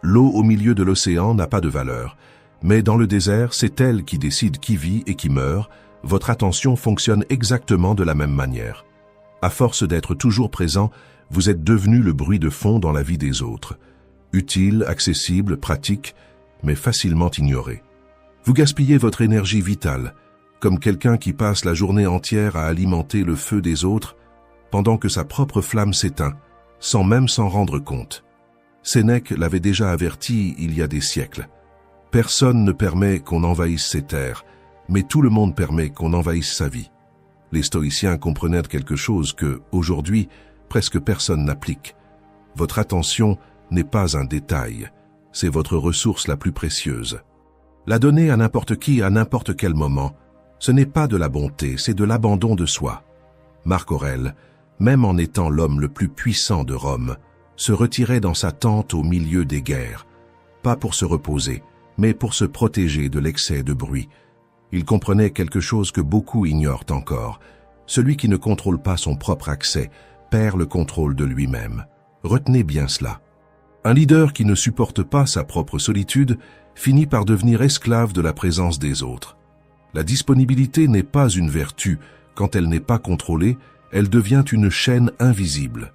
L'eau au milieu de l'océan n'a pas de valeur, mais dans le désert, c'est elle qui décide qui vit et qui meurt. Votre attention fonctionne exactement de la même manière. À force d'être toujours présent, vous êtes devenu le bruit de fond dans la vie des autres. Utile, accessible, pratique, mais facilement ignoré. Vous gaspillez votre énergie vitale, comme quelqu'un qui passe la journée entière à alimenter le feu des autres, pendant que sa propre flamme s'éteint, sans même s'en rendre compte. Sénèque l'avait déjà averti il y a des siècles. Personne ne permet qu'on envahisse ses terres, mais tout le monde permet qu'on envahisse sa vie. Les stoïciens comprenaient quelque chose que, aujourd'hui, presque personne n'applique. Votre attention n'est pas un détail, c'est votre ressource la plus précieuse. La donner à n'importe qui à n'importe quel moment, ce n'est pas de la bonté, c'est de l'abandon de soi. Marc Aurèle, même en étant l'homme le plus puissant de Rome, se retirait dans sa tente au milieu des guerres, pas pour se reposer, mais pour se protéger de l'excès de bruit. Il comprenait quelque chose que beaucoup ignorent encore. Celui qui ne contrôle pas son propre accès perd le contrôle de lui-même. Retenez bien cela. Un leader qui ne supporte pas sa propre solitude finit par devenir esclave de la présence des autres. La disponibilité n'est pas une vertu. Quand elle n'est pas contrôlée, elle devient une chaîne invisible.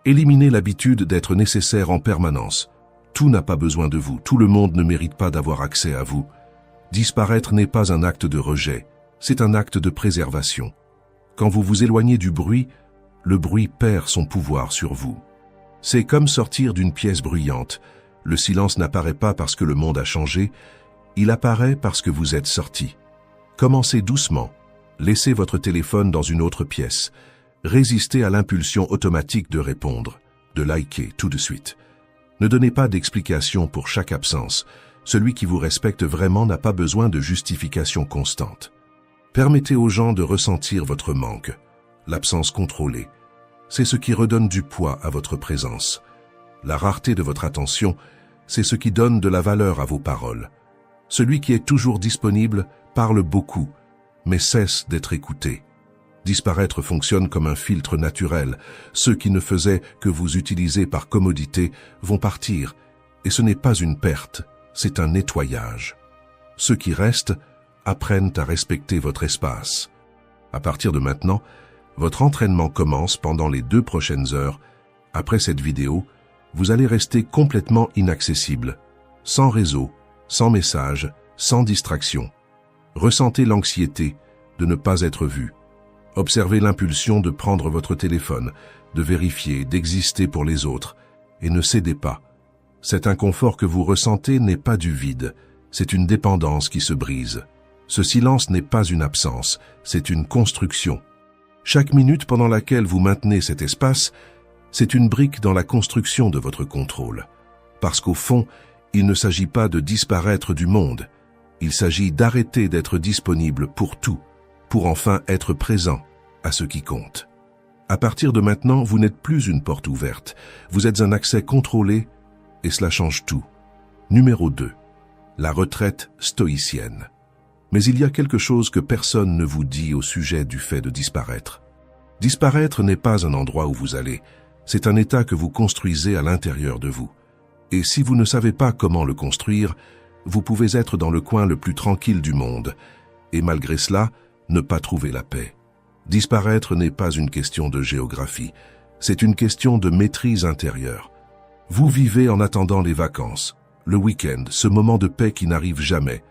Éliminez l'habitude d'être nécessaire en permanence. Tout n'a pas besoin de vous, tout le monde ne mérite pas d'avoir accès à vous. Disparaître n'est pas un acte de rejet, c'est un acte de préservation. Quand vous vous éloignez du bruit, le bruit perd son pouvoir sur vous. C'est comme sortir d'une pièce bruyante. Le silence n'apparaît pas parce que le monde a changé, il apparaît parce que vous êtes sorti. Commencez doucement, laissez votre téléphone dans une autre pièce, résistez à l'impulsion automatique de répondre, de liker tout de suite. Ne donnez pas d'explication pour chaque absence. Celui qui vous respecte vraiment n'a pas besoin de justification constante. Permettez aux gens de ressentir votre manque. L'absence contrôlée, c'est ce qui redonne du poids à votre présence. La rareté de votre attention, c'est ce qui donne de la valeur à vos paroles. Celui qui est toujours disponible parle beaucoup, mais cesse d'être écouté. Disparaître fonctionne comme un filtre naturel. Ceux qui ne faisaient que vous utiliser par commodité vont partir, et ce n'est pas une perte, c'est un nettoyage. Ceux qui restent apprennent à respecter votre espace. À partir de maintenant, votre entraînement commence pendant les 2 prochaines heures. Après cette vidéo, vous allez rester complètement inaccessible, sans réseau, sans message, sans distraction. Ressentez l'anxiété de ne pas être vu. Observez l'impulsion de prendre votre téléphone, de vérifier, d'exister pour les autres, et ne cédez pas. Cet inconfort que vous ressentez n'est pas du vide, c'est une dépendance qui se brise. Ce silence n'est pas une absence, c'est une construction. Chaque minute pendant laquelle vous maintenez cet espace, c'est une brique dans la construction de votre contrôle. Parce qu'au fond, il ne s'agit pas de disparaître du monde, il s'agit d'arrêter d'être disponible pour tout, pour enfin être présent à ce qui compte. À partir de maintenant, vous n'êtes plus une porte ouverte, vous êtes un accès contrôlé et cela change tout. Numéro 2. La retraite stoïcienne. Mais il y a quelque chose que personne ne vous dit au sujet du fait de disparaître. Disparaître n'est pas un endroit où vous allez, c'est un état que vous construisez à l'intérieur de vous. Et si vous ne savez pas comment le construire, vous pouvez être dans le coin le plus tranquille du monde, et malgré cela, ne pas trouver la paix. Disparaître n'est pas une question de géographie, c'est une question de maîtrise intérieure. Vous vivez en attendant les vacances, le week-end, ce moment de paix qui n'arrive jamais.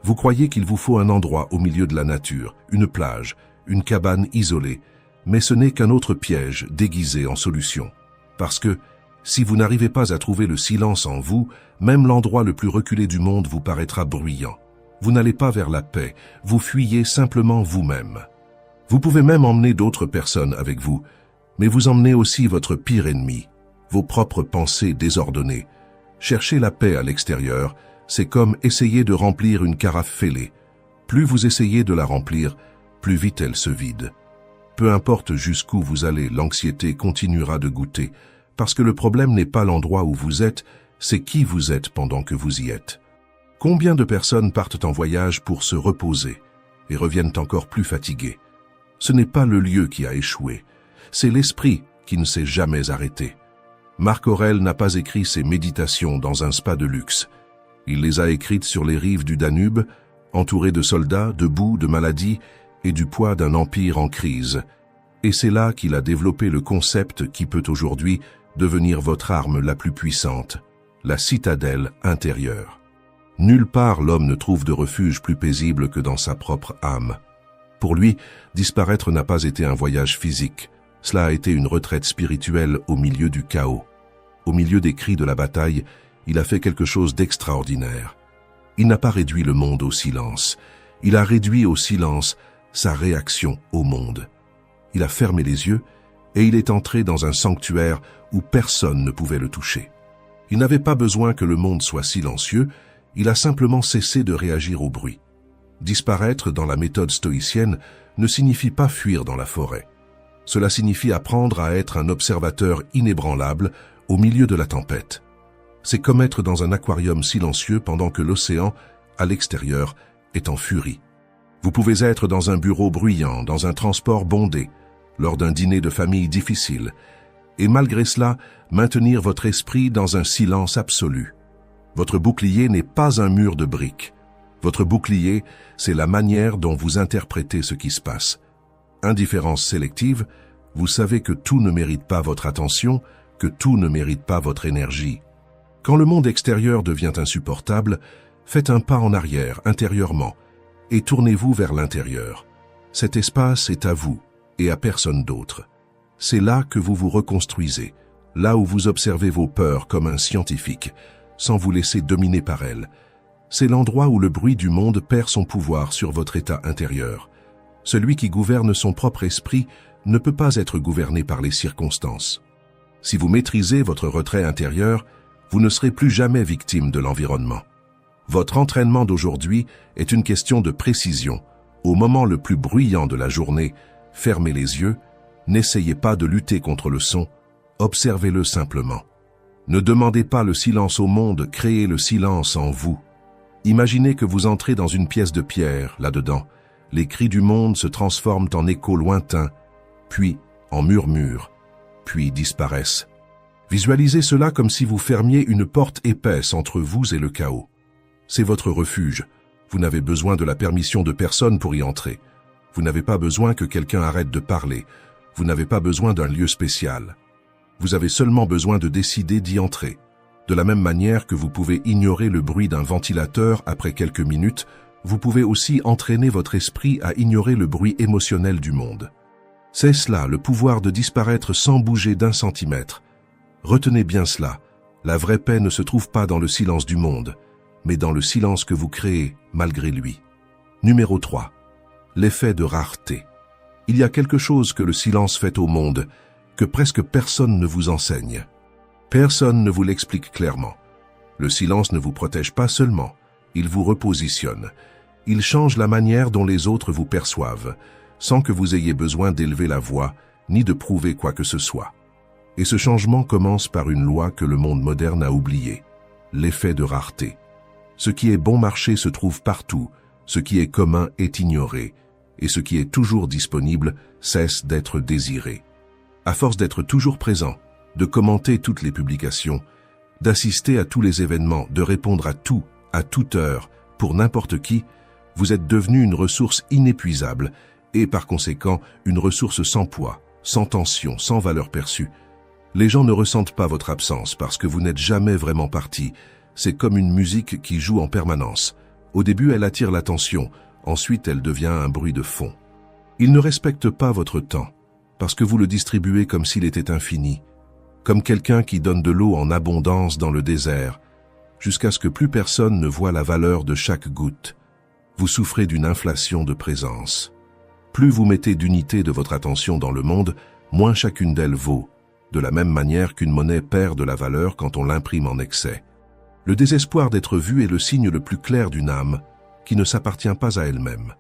Vous croyez qu'il vous faut un endroit au milieu de la nature, une plage, une cabane isolée, mais ce n'est qu'un autre piège déguisé en solution. Parce que, si vous n'arrivez pas à trouver le silence en vous, même l'endroit le plus reculé du monde vous paraîtra bruyant. Vous n'allez pas vers la paix, vous fuyez simplement vous-même. Vous pouvez même emmener d'autres personnes avec vous, mais vous emmenez aussi votre pire ennemi, vos propres pensées désordonnées. Chercher la paix à l'extérieur, c'est comme essayer de remplir une carafe fêlée. Plus vous essayez de la remplir, plus vite elle se vide. Peu importe jusqu'où vous allez, l'anxiété continuera de goûter, parce que le problème n'est pas l'endroit où vous êtes, c'est qui vous êtes pendant que vous y êtes. Combien de personnes partent en voyage pour se reposer et reviennent encore plus fatiguées? Ce n'est pas le lieu qui a échoué, c'est l'esprit qui ne s'est jamais arrêté. Marc Aurèle n'a pas écrit ses méditations dans un spa de luxe. Il les a écrites sur les rives du Danube, entouré de soldats, de boue, de maladies et du poids d'un empire en crise. Et c'est là qu'il a développé le concept qui peut aujourd'hui devenir votre arme la plus puissante, la citadelle intérieure. Nulle part l'homme ne trouve de refuge plus paisible que dans sa propre âme. Pour lui, disparaître n'a pas été un voyage physique, cela a été une retraite spirituelle au milieu du chaos. Au milieu des cris de la bataille, il a fait quelque chose d'extraordinaire. Il n'a pas réduit le monde au silence. Il a réduit au silence sa réaction au monde. Il a fermé les yeux et il est entré dans un sanctuaire où personne ne pouvait le toucher. Il n'avait pas besoin que le monde soit silencieux, il a simplement cessé de réagir au bruit. Disparaître dans la méthode stoïcienne ne signifie pas fuir dans la forêt. Cela signifie apprendre à être un observateur inébranlable au milieu de la tempête. C'est comme être dans un aquarium silencieux pendant que l'océan, à l'extérieur, est en furie. Vous pouvez être dans un bureau bruyant, dans un transport bondé, lors d'un dîner de famille difficile, et malgré cela, maintenir votre esprit dans un silence absolu. Votre bouclier n'est pas un mur de briques. Votre bouclier, c'est la manière dont vous interprétez ce qui se passe. Indifférence sélective, vous savez que tout ne mérite pas votre attention, que tout ne mérite pas votre énergie. Quand le monde extérieur devient insupportable, faites un pas en arrière, intérieurement, et tournez-vous vers l'intérieur. Cet espace est à vous et à personne d'autre. C'est là que vous vous reconstruisez, là où vous observez vos peurs comme un scientifique, sans vous laisser dominer par elles. C'est l'endroit où le bruit du monde perd son pouvoir sur votre état intérieur. Celui qui gouverne son propre esprit ne peut pas être gouverné par les circonstances. Si vous maîtrisez votre retrait intérieur, vous ne serez plus jamais victime de l'environnement. Votre entraînement d'aujourd'hui est une question de précision. Au moment le plus bruyant de la journée, fermez les yeux, n'essayez pas de lutter contre le son, observez-le simplement. Ne demandez pas le silence au monde, créez le silence en vous. Imaginez que vous entrez dans une pièce de pierre, là-dedans. Les cris du monde se transforment en échos lointains, puis en murmures, puis disparaissent. Visualisez cela comme si vous fermiez une porte épaisse entre vous et le chaos. C'est votre refuge. Vous n'avez besoin de la permission de personne pour y entrer. Vous n'avez pas besoin que quelqu'un arrête de parler. Vous n'avez pas besoin d'un lieu spécial. Vous avez seulement besoin de décider d'y entrer. De la même manière que vous pouvez ignorer le bruit d'un ventilateur après quelques minutes, vous pouvez aussi entraîner votre esprit à ignorer le bruit émotionnel du monde. C'est cela, le pouvoir de disparaître sans bouger d'un centimètre. Retenez bien cela, la vraie paix ne se trouve pas dans le silence du monde, mais dans le silence que vous créez malgré lui. Numéro 3. L'effet de rareté. Il y a quelque chose que le silence fait au monde, que presque personne ne vous enseigne. Personne ne vous l'explique clairement. Le silence ne vous protège pas seulement, il vous repositionne. Il change la manière dont les autres vous perçoivent, sans que vous ayez besoin d'élever la voix, ni de prouver quoi que ce soit. Et ce changement commence par une loi que le monde moderne a oubliée, l'effet de rareté. Ce qui est bon marché se trouve partout, ce qui est commun est ignoré, et ce qui est toujours disponible cesse d'être désiré. À force d'être toujours présent, de commenter toutes les publications, d'assister à tous les événements, de répondre à tout, à toute heure, pour n'importe qui, vous êtes devenu une ressource inépuisable et par conséquent une ressource sans poids, sans tension, sans valeur perçue. Les gens ne ressentent pas votre absence parce que vous n'êtes jamais vraiment parti. C'est comme une musique qui joue en permanence. Au début, elle attire l'attention, ensuite elle devient un bruit de fond. Ils ne respectent pas votre temps parce que vous le distribuez comme s'il était infini, comme quelqu'un qui donne de l'eau en abondance dans le désert, jusqu'à ce que plus personne ne voit la valeur de chaque goutte. Vous souffrez d'une inflation de présence. Plus vous mettez d'unité de votre attention dans le monde, moins chacune d'elles vaut, de la même manière qu'une monnaie perd de la valeur quand on l'imprime en excès. Le désespoir d'être vu est le signe le plus clair d'une âme qui ne s'appartient pas à elle-même.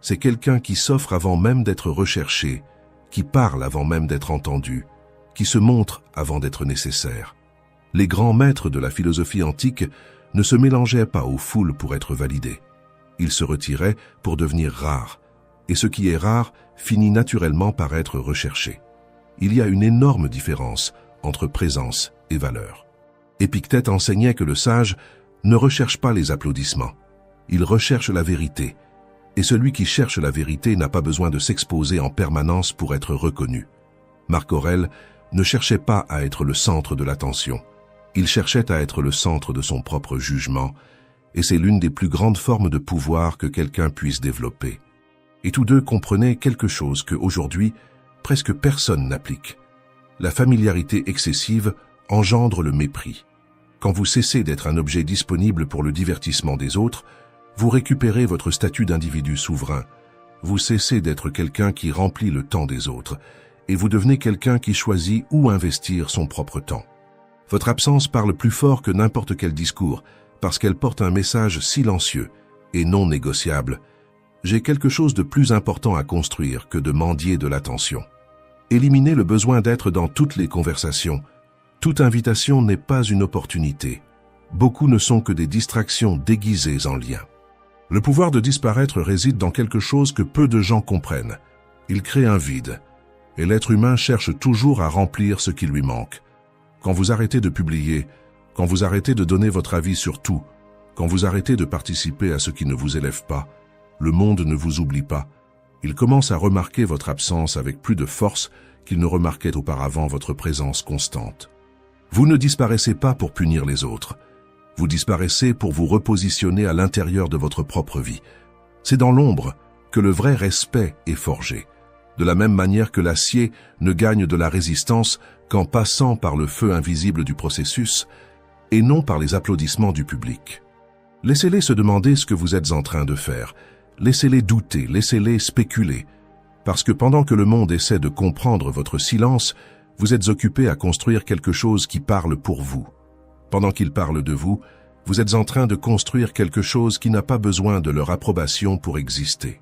C'est quelqu'un qui s'offre avant même d'être recherché, qui parle avant même d'être entendu, qui se montre avant d'être nécessaire. Les grands maîtres de la philosophie antique ne se mélangeaient pas aux foules pour être validés. Ils se retiraient pour devenir rares, et ce qui est rare finit naturellement par être recherché. Il y a une énorme différence entre présence et valeur. Épictète enseignait que le sage ne recherche pas les applaudissements, il recherche la vérité, et celui qui cherche la vérité n'a pas besoin de s'exposer en permanence pour être reconnu. Marc Aurèle ne cherchait pas à être le centre de l'attention, il cherchait à être le centre de son propre jugement, et c'est l'une des plus grandes formes de pouvoir que quelqu'un puisse développer. Et tous deux comprenaient quelque chose que, aujourd'hui, presque personne n'applique. La familiarité excessive engendre le mépris. Quand vous cessez d'être un objet disponible pour le divertissement des autres, vous récupérez votre statut d'individu souverain. Vous cessez d'être quelqu'un qui remplit le temps des autres, et vous devenez quelqu'un qui choisit où investir son propre temps. Votre absence parle plus fort que n'importe quel discours, parce qu'elle porte un message silencieux et non négociable. J'ai quelque chose de plus important à construire que de mendier de l'attention. Éliminez le besoin d'être dans toutes les conversations. Toute invitation n'est pas une opportunité. Beaucoup ne sont que des distractions déguisées en lien. Le pouvoir de disparaître réside dans quelque chose que peu de gens comprennent. Il crée un vide, et l'être humain cherche toujours à remplir ce qui lui manque. Quand vous arrêtez de publier, quand vous arrêtez de donner votre avis sur tout, quand vous arrêtez de participer à ce qui ne vous élève pas, le monde ne vous oublie pas. Il commence à remarquer votre absence avec plus de force qu'il ne remarquait auparavant votre présence constante. Vous ne disparaissez pas pour punir les autres. Vous disparaissez pour vous repositionner à l'intérieur de votre propre vie. C'est dans l'ombre que le vrai respect est forgé, de la même manière que l'acier ne gagne de la résistance qu'en passant par le feu invisible du processus et non par les applaudissements du public. Laissez-les se demander ce que vous êtes en train de faire. Laissez-les douter, laissez-les spéculer. Parce que pendant que le monde essaie de comprendre votre silence, vous êtes occupé à construire quelque chose qui parle pour vous. Pendant qu'ils parlent de vous, vous êtes en train de construire quelque chose qui n'a pas besoin de leur approbation pour exister.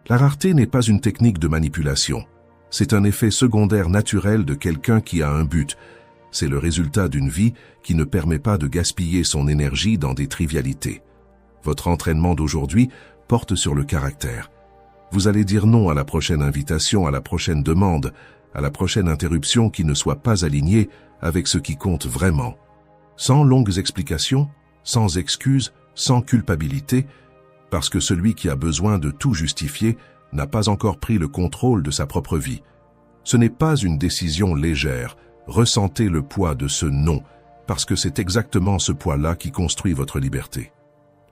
La rareté n'est pas une technique de manipulation. C'est un effet secondaire naturel de quelqu'un qui a un but. C'est le résultat d'une vie qui ne permet pas de gaspiller son énergie dans des trivialités. Votre entraînement d'aujourd'hui porte sur le caractère. Vous allez dire non à la prochaine invitation, à la prochaine demande, à la prochaine interruption qui ne soit pas alignée avec ce qui compte vraiment. Sans longues explications, sans excuses, sans culpabilité, parce que celui qui a besoin de tout justifier n'a pas encore pris le contrôle de sa propre vie. Ce n'est pas une décision légère. Ressentez le poids de ce non, parce que c'est exactement ce poids-là qui construit votre liberté.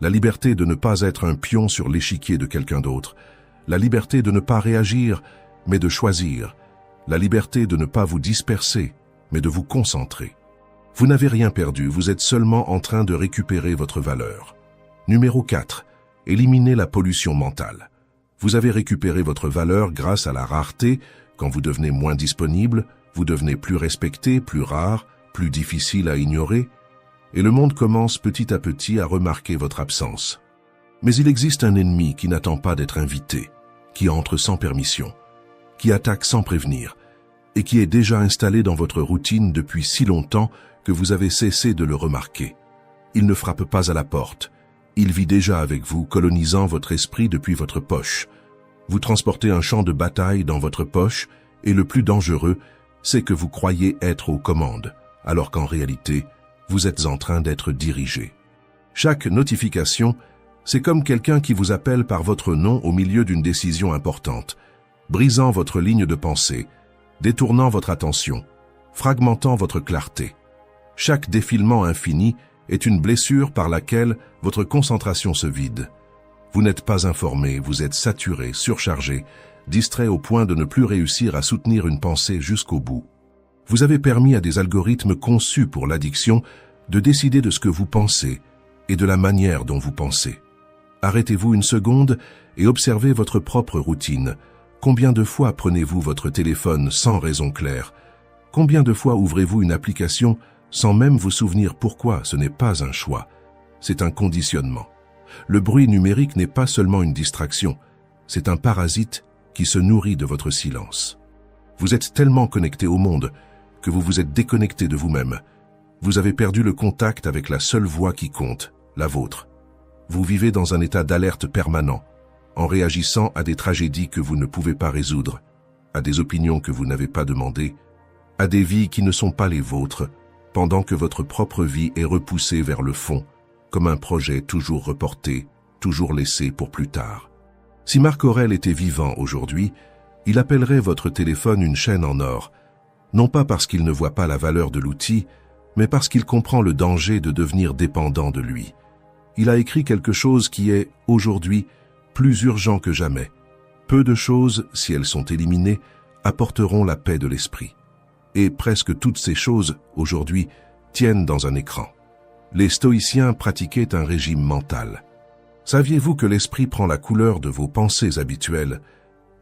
La liberté de ne pas être un pion sur l'échiquier de quelqu'un d'autre. La liberté de ne pas réagir, mais de choisir. La liberté de ne pas vous disperser, mais de vous concentrer. Vous n'avez rien perdu, vous êtes seulement en train de récupérer votre valeur. Numéro 4. Éliminez la pollution mentale. Vous avez récupéré votre valeur grâce à la rareté. Quand vous devenez moins disponible, vous devenez plus respecté, plus rare, plus difficile à ignorer, et le monde commence petit à petit à remarquer votre absence. Mais il existe un ennemi qui n'attend pas d'être invité, qui entre sans permission, qui attaque sans prévenir, et qui est déjà installé dans votre routine depuis si longtemps que vous avez cessé de le remarquer. Il ne frappe pas à la porte. Il vit déjà avec vous, colonisant votre esprit depuis votre poche. Vous transportez un champ de bataille dans votre poche, et le plus dangereux, c'est que vous croyez être aux commandes, alors qu'en réalité, vous êtes en train d'être dirigé. Chaque notification, c'est comme quelqu'un qui vous appelle par votre nom au milieu d'une décision importante, brisant votre ligne de pensée, détournant votre attention, fragmentant votre clarté. Chaque défilement infini est une blessure par laquelle votre concentration se vide. Vous n'êtes pas informé, vous êtes saturé, surchargé, distrait au point de ne plus réussir à soutenir une pensée jusqu'au bout. Vous avez permis à des algorithmes conçus pour l'addiction de décider de ce que vous pensez et de la manière dont vous pensez. Arrêtez-vous une seconde et observez votre propre routine. Combien de fois prenez-vous votre téléphone sans raison claire? Combien de fois ouvrez-vous une application sans même vous souvenir pourquoi? Ce n'est pas un choix, c'est un conditionnement. Le bruit numérique n'est pas seulement une distraction, c'est un parasite qui se nourrit de votre silence. Vous êtes tellement connecté au monde que vous vous êtes déconnecté de vous-même. Vous avez perdu le contact avec la seule voix qui compte, la vôtre. Vous vivez dans un état d'alerte permanent, en réagissant à des tragédies que vous ne pouvez pas résoudre, à des opinions que vous n'avez pas demandées, à des vies qui ne sont pas les vôtres, pendant que votre propre vie est repoussée vers le fond, comme un projet toujours reporté, toujours laissé pour plus tard. Si Marc Aurèle était vivant aujourd'hui, il appellerait votre téléphone une chaîne en or, non pas parce qu'il ne voit pas la valeur de l'outil, mais parce qu'il comprend le danger de devenir dépendant de lui. Il a écrit quelque chose qui est, aujourd'hui, plus urgent que jamais. Peu de choses, si elles sont éliminées, apporteront la paix de l'esprit. Et presque toutes ces choses, aujourd'hui, tiennent dans un écran. Les stoïciens pratiquaient un régime mental. Saviez-vous que l'esprit prend la couleur de vos pensées habituelles?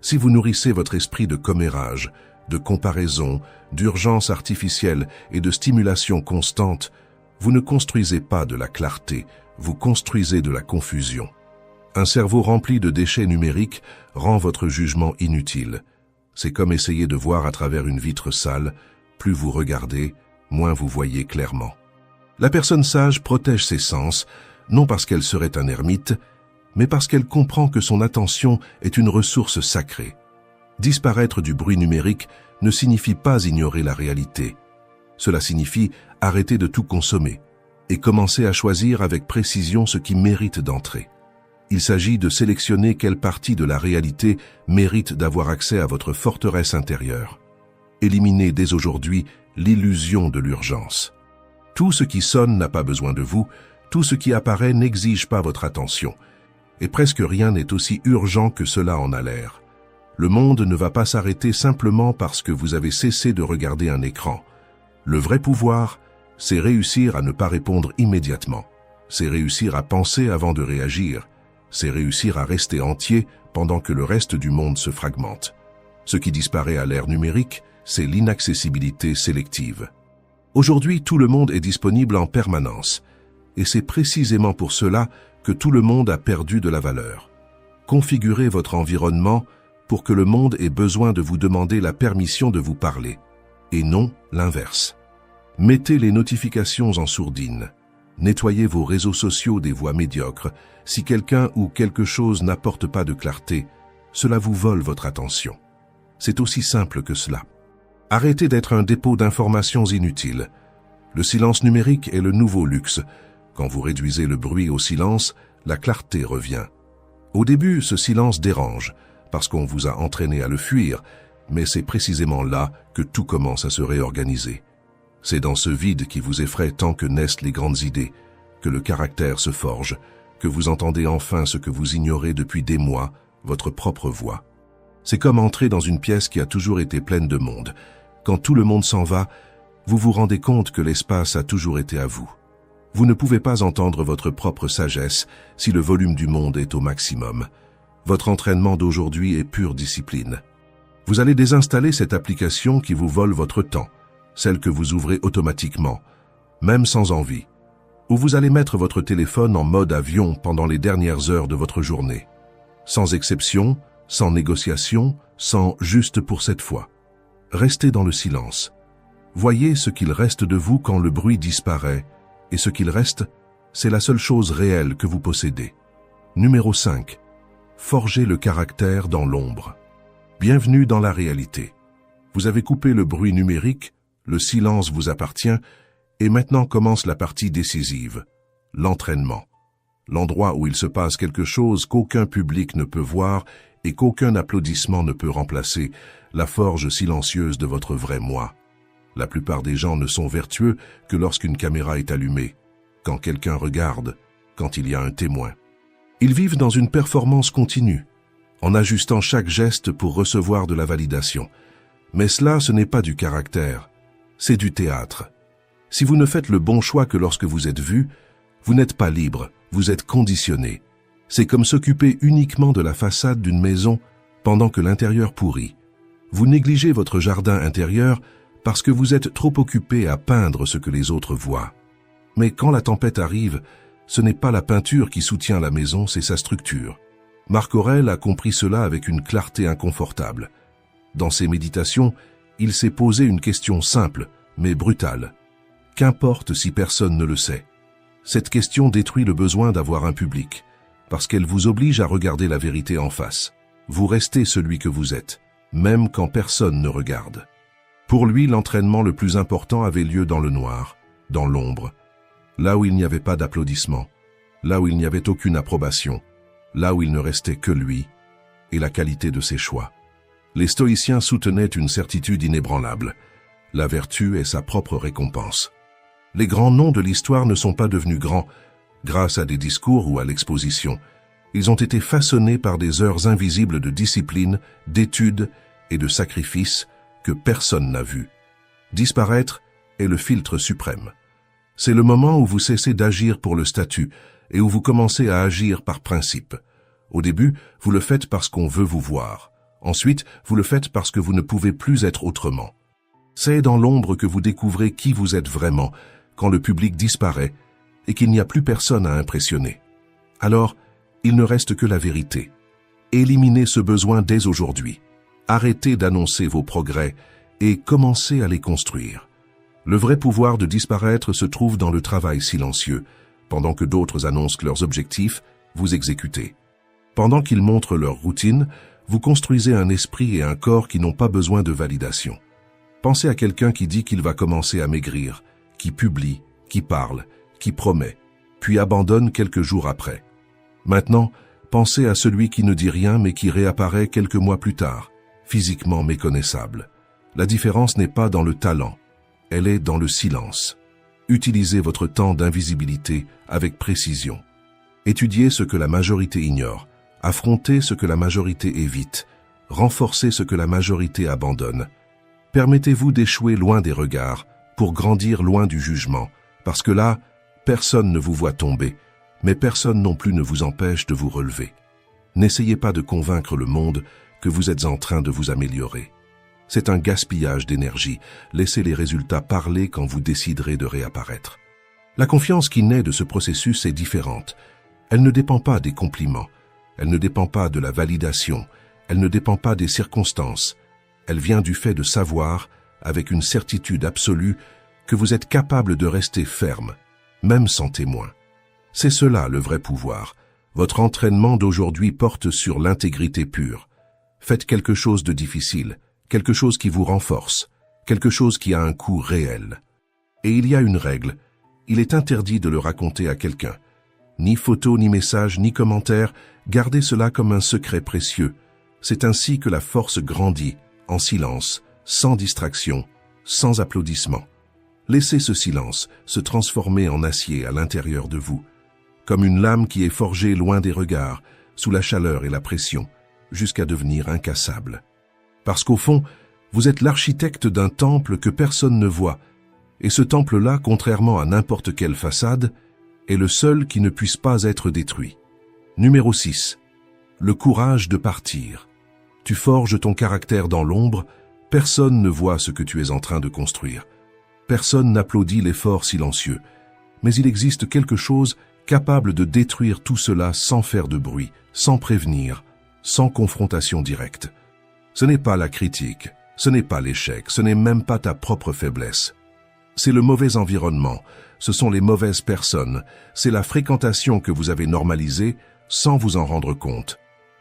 Si vous nourrissez votre esprit de commérage, de comparaison, d'urgence artificielle et de stimulation constante, vous ne construisez pas de la clarté, vous construisez de la confusion. Un cerveau rempli de déchets numériques rend votre jugement inutile. C'est comme essayer de voir à travers une vitre sale. Plus vous regardez, moins vous voyez clairement. La personne sage protège ses sens, non parce qu'elle serait un ermite, mais parce qu'elle comprend que son attention est une ressource sacrée. Disparaître du bruit numérique ne signifie pas ignorer la réalité. Cela signifie arrêter de tout consommer et commencer à choisir avec précision ce qui mérite d'entrer. Il s'agit de sélectionner quelle partie de la réalité mérite d'avoir accès à votre forteresse intérieure. Éliminez dès aujourd'hui l'illusion de l'urgence. Tout ce qui sonne n'a pas besoin de vous, tout ce qui apparaît n'exige pas votre attention. Et presque rien n'est aussi urgent que cela en a l'air. Le monde ne va pas s'arrêter simplement parce que vous avez cessé de regarder un écran. Le vrai pouvoir, c'est réussir à ne pas répondre immédiatement. C'est réussir à penser avant de réagir. C'est réussir à rester entier pendant que le reste du monde se fragmente. Ce qui disparaît à l'ère numérique, c'est l'inaccessibilité sélective. Aujourd'hui, tout le monde est disponible en permanence. Et c'est précisément pour cela que tout le monde a perdu de la valeur. Configurez votre environnement pour que le monde ait besoin de vous demander la permission de vous parler, et non l'inverse. Mettez les notifications en sourdine. Nettoyez vos réseaux sociaux des voix médiocres. Si quelqu'un ou quelque chose n'apporte pas de clarté, cela vous vole votre attention. C'est aussi simple que cela. Arrêtez d'être un dépôt d'informations inutiles. Le silence numérique est le nouveau luxe. Quand vous réduisez le bruit au silence, la clarté revient. Au début, ce silence dérange, parce qu'on vous a entraîné à le fuir, mais c'est précisément là que tout commence à se réorganiser. C'est dans ce vide qui vous effraie tant que naissent les grandes idées, que le caractère se forge, que vous entendez enfin ce que vous ignorez depuis des mois, votre propre voix. C'est comme entrer dans une pièce qui a toujours été pleine de monde. Quand tout le monde s'en va, vous vous rendez compte que l'espace a toujours été à vous. Vous ne pouvez pas entendre votre propre sagesse si le volume du monde est au maximum. Votre entraînement d'aujourd'hui est pure discipline. Vous allez désinstaller cette application qui vous vole votre temps, celle que vous ouvrez automatiquement, même sans envie. Ou vous allez mettre votre téléphone en mode avion pendant les dernières heures de votre journée. Sans exception, sans négociation, sans juste pour cette fois. Restez dans le silence. Voyez ce qu'il reste de vous quand le bruit disparaît, et ce qu'il reste, c'est la seule chose réelle que vous possédez. Numéro 5. Forgez le caractère dans l'ombre. Bienvenue dans la réalité. Vous avez coupé le bruit numérique, le silence vous appartient, et maintenant commence la partie décisive, l'entraînement. L'endroit où il se passe quelque chose qu'aucun public ne peut voir et qu'aucun applaudissement ne peut remplacer, la forge silencieuse de votre vrai moi. La plupart des gens ne sont vertueux que lorsqu'une caméra est allumée, quand quelqu'un regarde, quand il y a un témoin. Ils vivent dans une performance continue, en ajustant chaque geste pour recevoir de la validation. Mais cela, ce n'est pas du caractère, c'est du théâtre. Si vous ne faites le bon choix que lorsque vous êtes vu, vous n'êtes pas libre, vous êtes conditionné. C'est comme s'occuper uniquement de la façade d'une maison pendant que l'intérieur pourrit. Vous négligez votre jardin intérieur parce que vous êtes trop occupé à peindre ce que les autres voient. Mais quand la tempête arrive, ce n'est pas la peinture qui soutient la maison, c'est sa structure. Marc Aurèle a compris cela avec une clarté inconfortable. Dans ses méditations, il s'est posé une question simple, mais brutale. Qu'importe si personne ne le sait. Cette question détruit le besoin d'avoir un public, parce qu'elle vous oblige à regarder la vérité en face. Vous restez celui que vous êtes, même quand personne ne regarde. Pour lui, l'entraînement le plus important avait lieu dans le noir, dans l'ombre, là où il n'y avait pas d'applaudissements, là où il n'y avait aucune approbation, là où il ne restait que lui et la qualité de ses choix. Les stoïciens soutenaient une certitude inébranlable. La vertu est sa propre récompense. Les grands noms de l'histoire ne sont pas devenus grands grâce à des discours ou à l'exposition. Ils ont été façonnés par des heures invisibles de discipline, d'études et de sacrifices que personne n'a vues. Disparaître est le filtre suprême. C'est le moment où vous cessez d'agir pour le statut et où vous commencez à agir par principe. Au début, vous le faites parce qu'on veut vous voir. Ensuite, vous le faites parce que vous ne pouvez plus être autrement. C'est dans l'ombre que vous découvrez qui vous êtes vraiment, quand le public disparaît et qu'il n'y a plus personne à impressionner. Alors, il ne reste que la vérité. Éliminez ce besoin dès aujourd'hui. Arrêtez d'annoncer vos progrès et commencez à les construire. Le vrai pouvoir de disparaître se trouve dans le travail silencieux. Pendant que d'autres annoncent leurs objectifs, vous exécutez. Pendant qu'ils montrent leur routine, vous construisez un esprit et un corps qui n'ont pas besoin de validation. Pensez à quelqu'un qui dit qu'il va commencer à maigrir, qui publie, qui parle, qui promet, puis abandonne quelques jours après. Maintenant, pensez à celui qui ne dit rien mais qui réapparaît quelques mois plus tard, physiquement méconnaissable. La différence n'est pas dans le talent, elle est dans le silence. Utilisez votre temps d'invisibilité avec précision. Étudiez ce que la majorité ignore, affrontez ce que la majorité évite, renforcez ce que la majorité abandonne. Permettez-vous d'échouer loin des regards, pour grandir loin du jugement, parce que là, personne ne vous voit tomber, mais personne non plus ne vous empêche de vous relever. N'essayez pas de convaincre le monde que vous êtes en train de vous améliorer. C'est un gaspillage d'énergie. Laissez les résultats parler quand vous déciderez de réapparaître. La confiance qui naît de ce processus est différente. Elle ne dépend pas des compliments. Elle ne dépend pas de la validation. Elle ne dépend pas des circonstances. Elle vient du fait de savoir, avec une certitude absolue, que vous êtes capable de rester ferme, même sans témoin. C'est cela le vrai pouvoir. Votre entraînement d'aujourd'hui porte sur l'intégrité pure. Faites quelque chose de difficile, quelque chose qui vous renforce, quelque chose qui a un coût réel. Et il y a une règle, il est interdit de le raconter à quelqu'un. Ni photo, ni message, ni commentaire, gardez cela comme un secret précieux. C'est ainsi que la force grandit, en silence, sans distraction, sans applaudissements. Laissez ce silence se transformer en acier à l'intérieur de vous, comme une lame qui est forgée loin des regards, sous la chaleur et la pression, jusqu'à devenir incassable. Parce qu'au fond, vous êtes l'architecte d'un temple que personne ne voit, et ce temple-là, contrairement à n'importe quelle façade, est le seul qui ne puisse pas être détruit. Numéro 6. Le courage de partir. Tu forges ton caractère dans l'ombre, personne ne voit ce que tu es en train de construire. Personne n'applaudit l'effort silencieux, mais il existe quelque chose capable de détruire tout cela sans faire de bruit, sans prévenir, sans confrontation directe. Ce n'est pas la critique, ce n'est pas l'échec, ce n'est même pas ta propre faiblesse. C'est le mauvais environnement, ce sont les mauvaises personnes, c'est la fréquentation que vous avez normalisée sans vous en rendre compte.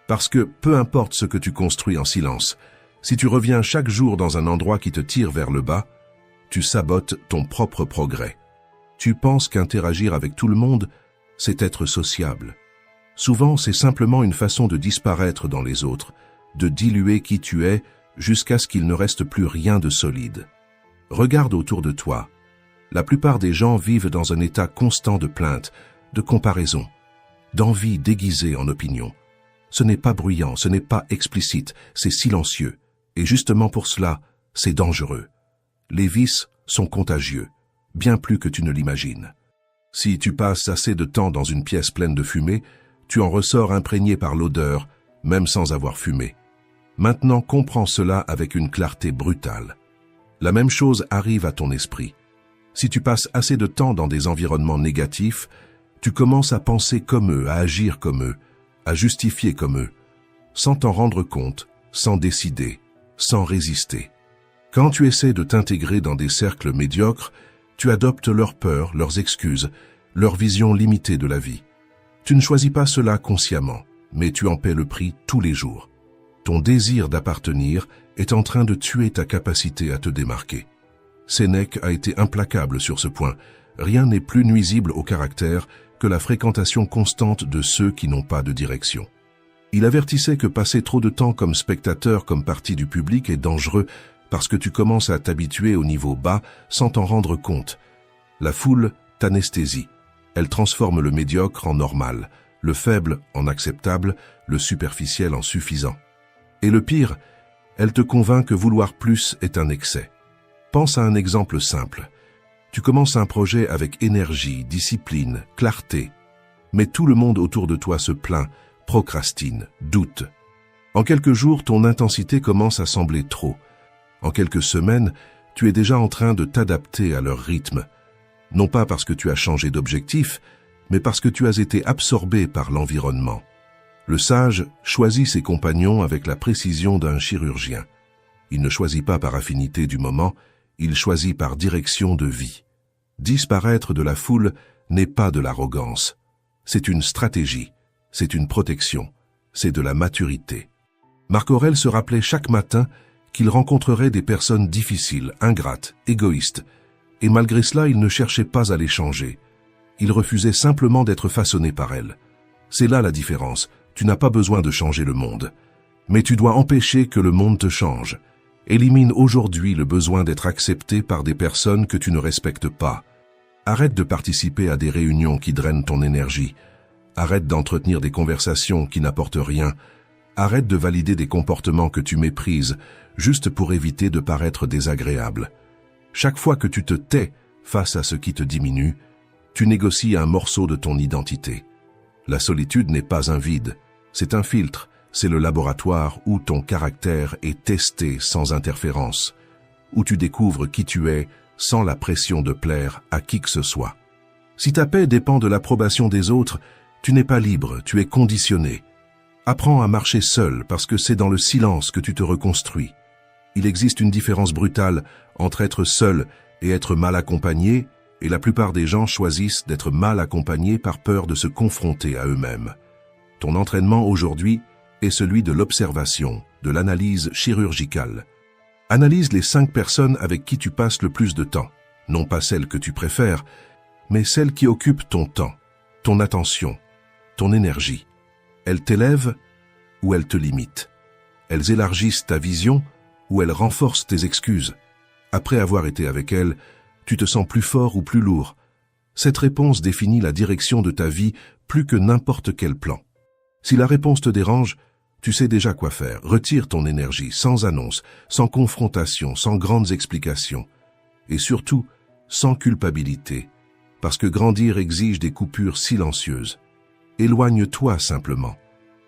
Parce que peu importe ce que tu construis en silence, si tu reviens chaque jour dans un endroit qui te tire vers le bas, tu sabotes ton propre progrès. Tu penses qu'interagir avec tout le monde, c'est être sociable. Souvent, c'est simplement une façon de disparaître dans les autres, de diluer qui tu es jusqu'à ce qu'il ne reste plus rien de solide. Regarde autour de toi. La plupart des gens vivent dans un état constant de plainte, de comparaison, d'envie déguisée en opinion. Ce n'est pas bruyant, ce n'est pas explicite, c'est silencieux. Et justement pour cela, c'est dangereux. Les vices sont contagieux, bien plus que tu ne l'imagines. Si tu passes assez de temps dans une pièce pleine de fumée, tu en ressors imprégné par l'odeur, même sans avoir fumé. Maintenant, comprends cela avec une clarté brutale. La même chose arrive à ton esprit. Si tu passes assez de temps dans des environnements négatifs, tu commences à penser comme eux, à agir comme eux, à justifier comme eux, sans t'en rendre compte, sans décider, sans résister. Quand tu essaies de t'intégrer dans des cercles médiocres, tu adoptes leurs peurs, leurs excuses, leur vision limitée de la vie. Tu ne choisis pas cela consciemment, mais tu en paies le prix tous les jours. Ton désir d'appartenir est en train de tuer ta capacité à te démarquer. Sénèque a été implacable sur ce point. Rien n'est plus nuisible au caractère que la fréquentation constante de ceux qui n'ont pas de direction. Il avertissait que passer trop de temps comme spectateur, comme partie du public est dangereux parce que tu commences à t'habituer au niveau bas sans t'en rendre compte. La foule t'anesthésie. Elle transforme le médiocre en normal, le faible en acceptable, le superficiel en suffisant. Et le pire, elle te convainc que vouloir plus est un excès. Pense à un exemple simple. Tu commences un projet avec énergie, discipline, clarté. Mais tout le monde autour de toi se plaint, procrastine, doute. En quelques jours, ton intensité commence à sembler trop. En quelques semaines, tu es déjà en train de t'adapter à leur rythme. Non pas parce que tu as changé d'objectif, mais parce que tu as été absorbé par l'environnement. Le sage choisit ses compagnons avec la précision d'un chirurgien. Il ne choisit pas par affinité du moment, il choisit par direction de vie. Disparaître de la foule n'est pas de l'arrogance. C'est une stratégie, c'est une protection, c'est de la maturité. Marc Aurèle se rappelait chaque matin qu'il rencontrerait des personnes difficiles, ingrates, égoïstes, et malgré cela, il ne cherchait pas à les changer. Il refusait simplement d'être façonné par elles. C'est là la différence. Tu n'as pas besoin de changer le monde. Mais tu dois empêcher que le monde te change. Élimine aujourd'hui le besoin d'être accepté par des personnes que tu ne respectes pas. Arrête de participer à des réunions qui drainent ton énergie. Arrête d'entretenir des conversations qui n'apportent rien. Arrête de valider des comportements que tu méprises, juste pour éviter de paraître désagréable. Chaque fois que tu te tais face à ce qui te diminue, tu négocies un morceau de ton identité. La solitude n'est pas un vide, c'est un filtre, c'est le laboratoire où ton caractère est testé sans interférence, où tu découvres qui tu es sans la pression de plaire à qui que ce soit. Si ta paix dépend de l'approbation des autres, tu n'es pas libre, tu es conditionné. Apprends à marcher seul parce que c'est dans le silence que tu te reconstruis. Il existe une différence brutale entre être seul et être mal accompagné, et la plupart des gens choisissent d'être mal accompagnés par peur de se confronter à eux-mêmes. Ton entraînement aujourd'hui est celui de l'observation, de l'analyse chirurgicale. Analyse les 5 personnes avec qui tu passes le plus de temps, non pas celles que tu préfères, mais celles qui occupent ton temps, ton attention, ton énergie. Elles t'élèvent ou elles te limitent. Elles élargissent ta vision ou elles renforcent tes excuses. Après avoir été avec elles, tu te sens plus fort ou plus lourd. Cette réponse définit la direction de ta vie plus que n'importe quel plan. Si la réponse te dérange, tu sais déjà quoi faire. Retire ton énergie, sans annonce, sans confrontation, sans grandes explications. Et surtout, sans culpabilité. Parce que grandir exige des coupures silencieuses. Éloigne-toi simplement.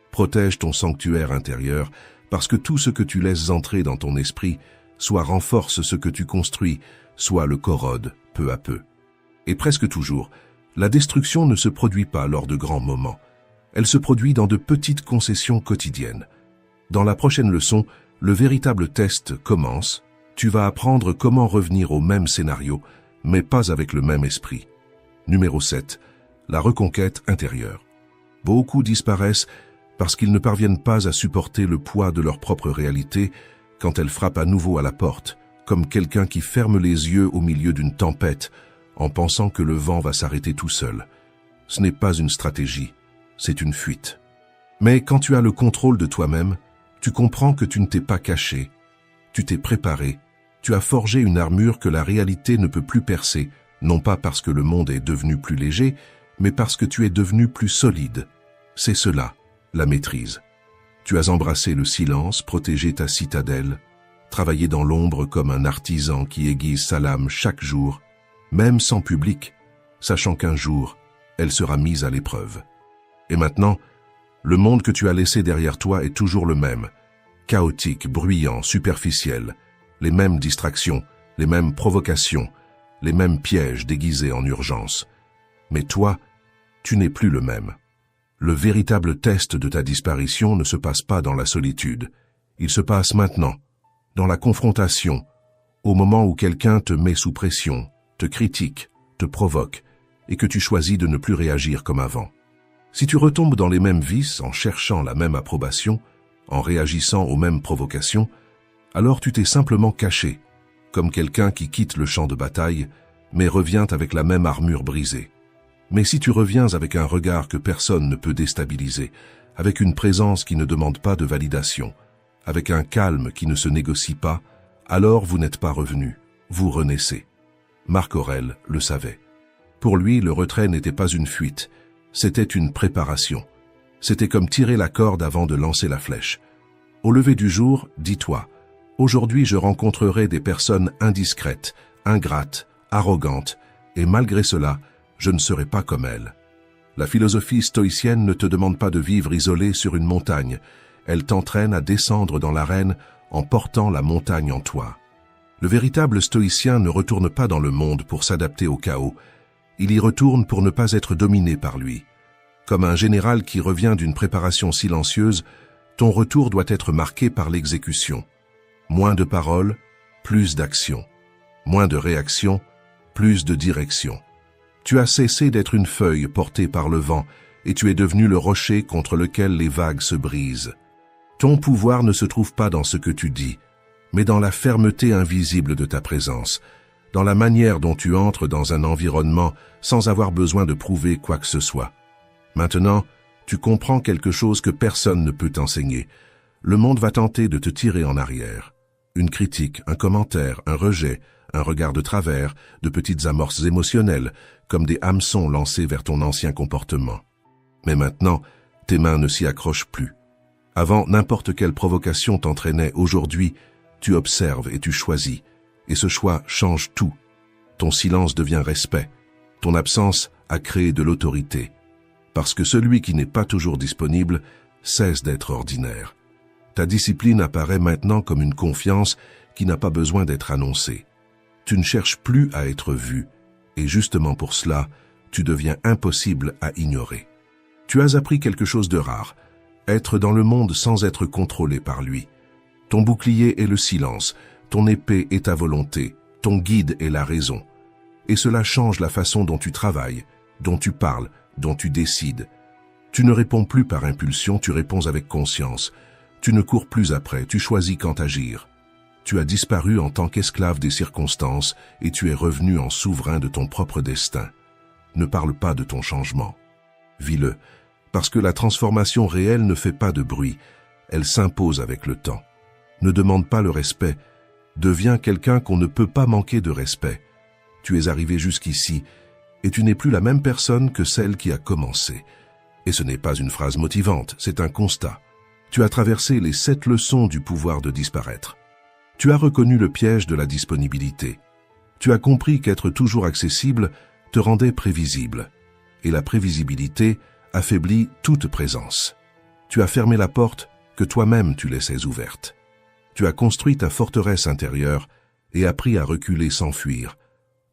Protège ton sanctuaire intérieur, parce que tout ce que tu laisses entrer dans ton esprit, soit renforce ce que tu construis, soit le corrode peu à peu. Et presque toujours, la destruction ne se produit pas lors de grands moments. Elle se produit dans de petites concessions quotidiennes. Dans la prochaine leçon, le véritable test commence. Tu vas apprendre comment revenir au même scénario, mais pas avec le même esprit. Numéro 7. La reconquête intérieure. Beaucoup disparaissent parce qu'ils ne parviennent pas à supporter le poids de leur propre réalité quand elle frappe à nouveau à la porte, comme quelqu'un qui ferme les yeux au milieu d'une tempête en pensant que le vent va s'arrêter tout seul. Ce n'est pas une stratégie, c'est une fuite. Mais quand tu as le contrôle de toi-même, tu comprends que tu ne t'es pas caché, tu t'es préparé, tu as forgé une armure que la réalité ne peut plus percer, non pas parce que le monde est devenu plus léger, mais parce que tu es devenu plus solide. C'est cela, la maîtrise. Tu as embrassé le silence, protégé ta citadelle, travaillé dans l'ombre comme un artisan qui aiguise sa lame chaque jour, même sans public, sachant qu'un jour, elle sera mise à l'épreuve. Et maintenant, le monde que tu as laissé derrière toi est toujours le même, chaotique, bruyant, superficiel, les mêmes distractions, les mêmes provocations, les mêmes pièges déguisés en urgence. Mais toi, tu n'es plus le même. Le véritable test de ta disparition ne se passe pas dans la solitude. Il se passe maintenant, dans la confrontation, au moment où quelqu'un te met sous pression, te critique, te provoque, et que tu choisis de ne plus réagir comme avant. Si tu retombes dans les mêmes vices en cherchant la même approbation, en réagissant aux mêmes provocations, alors tu t'es simplement caché, comme quelqu'un qui quitte le champ de bataille, mais revient avec la même armure brisée. Mais si tu reviens avec un regard que personne ne peut déstabiliser, avec une présence qui ne demande pas de validation, avec un calme qui ne se négocie pas, alors vous n'êtes pas revenu, vous renaissez. Marc Aurèle le savait. Pour lui, le retrait n'était pas une fuite, c'était une préparation. C'était comme tirer la corde avant de lancer la flèche. Au lever du jour, dis-toi, Aujourd'hui, je rencontrerai des personnes indiscrètes, ingrates, arrogantes, et malgré cela, je ne serai pas comme elles. La philosophie stoïcienne ne te demande pas de vivre isolé sur une montagne, elle t'entraîne à descendre dans l'arène en portant la montagne en toi. Le véritable stoïcien ne retourne pas dans le monde pour s'adapter au chaos, il y retourne pour ne pas être dominé par lui. Comme un général qui revient d'une préparation silencieuse, ton retour doit être marqué par l'exécution. Moins de paroles, plus d'action. Moins de réaction, plus de direction. Tu as cessé d'être une feuille portée par le vent et tu es devenu le rocher contre lequel les vagues se brisent. Ton pouvoir ne se trouve pas dans ce que tu dis, mais dans la fermeté invisible de ta présence, dans la manière dont tu entres dans un environnement sans avoir besoin de prouver quoi que ce soit. Maintenant, tu comprends quelque chose que personne ne peut t'enseigner. Le monde va tenter de te tirer en arrière. Une critique, un commentaire, un rejet, un regard de travers, de petites amorces émotionnelles, comme des hameçons lancés vers ton ancien comportement. Mais maintenant, tes mains ne s'y accrochent plus. Avant, n'importe quelle provocation t'entraînait. Aujourd'hui, tu observes et tu choisis. Et ce choix change tout. Ton silence devient respect. Ton absence a créé de l'autorité. Parce que celui qui n'est pas toujours disponible cesse d'être ordinaire. Ta discipline apparaît maintenant comme une confiance qui n'a pas besoin d'être annoncée. Tu ne cherches plus à être vu, et justement pour cela, tu deviens impossible à ignorer. Tu as appris quelque chose de rare, être dans le monde sans être contrôlé par lui. Ton bouclier est le silence, ton épée est ta volonté, ton guide est la raison. Et cela change la façon dont tu travailles, dont tu parles, dont tu décides. Tu ne réponds plus par impulsion, tu réponds avec conscience. Tu ne cours plus après, tu choisis quand agir. Tu as disparu en tant qu'esclave des circonstances et tu es revenu en souverain de ton propre destin. Ne parle pas de ton changement. Vis-le, parce que la transformation réelle ne fait pas de bruit, elle s'impose avec le temps. Ne demande pas le respect, deviens quelqu'un qu'on ne peut pas manquer de respect. Tu es arrivé jusqu'ici et tu n'es plus la même personne que celle qui a commencé. Et ce n'est pas une phrase motivante, c'est un constat. Tu as traversé les 7 leçons du pouvoir de disparaître. Tu as reconnu le piège de la disponibilité. Tu as compris qu'être toujours accessible te rendait prévisible. Et la prévisibilité affaiblit toute présence. Tu as fermé la porte que toi-même tu laissais ouverte. Tu as construit ta forteresse intérieure et appris à reculer sans fuir.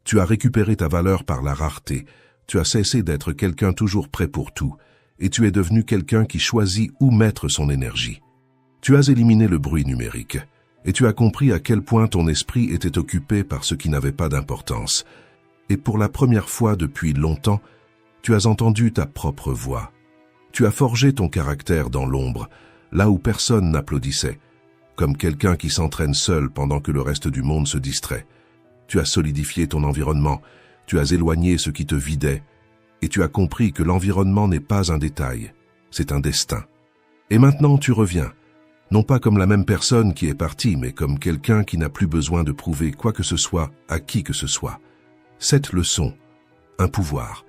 Tu as récupéré ta valeur par la rareté. Tu as cessé d'être quelqu'un toujours prêt pour tout. Et tu es devenu quelqu'un qui choisit où mettre son énergie. Tu as éliminé le bruit numérique, et tu as compris à quel point ton esprit était occupé par ce qui n'avait pas d'importance. Et pour la première fois depuis longtemps, tu as entendu ta propre voix. Tu as forgé ton caractère dans l'ombre, là où personne n'applaudissait, comme quelqu'un qui s'entraîne seul pendant que le reste du monde se distrait. Tu as solidifié ton environnement, tu as éloigné ce qui te vidait, et tu as compris que l'environnement n'est pas un détail, c'est un destin. Et maintenant tu reviens, non pas comme la même personne qui est partie, mais comme quelqu'un qui n'a plus besoin de prouver quoi que ce soit à qui que ce soit. 7 leçons, un pouvoir,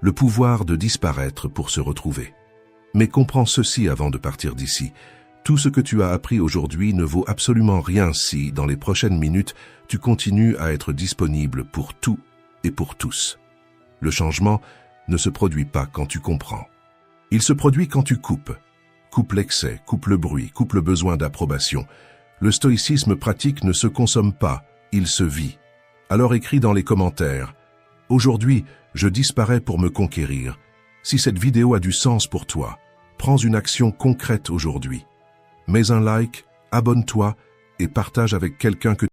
le pouvoir de disparaître pour se retrouver. Mais comprends ceci avant de partir d'ici. Tout ce que tu as appris aujourd'hui ne vaut absolument rien si, dans les prochaines minutes, tu continues à être disponible pour tout et pour tous. Le changement ne se produit pas quand tu comprends. Il se produit quand tu coupes. Coupe l'excès, coupe le bruit, coupe le besoin d'approbation. Le stoïcisme pratique ne se consomme pas, il se vit. Alors écris dans les commentaires « Aujourd'hui, je disparais pour me conquérir ». Si cette vidéo a du sens pour toi, prends une action concrète aujourd'hui. Mets un like, abonne-toi et partage avec quelqu'un que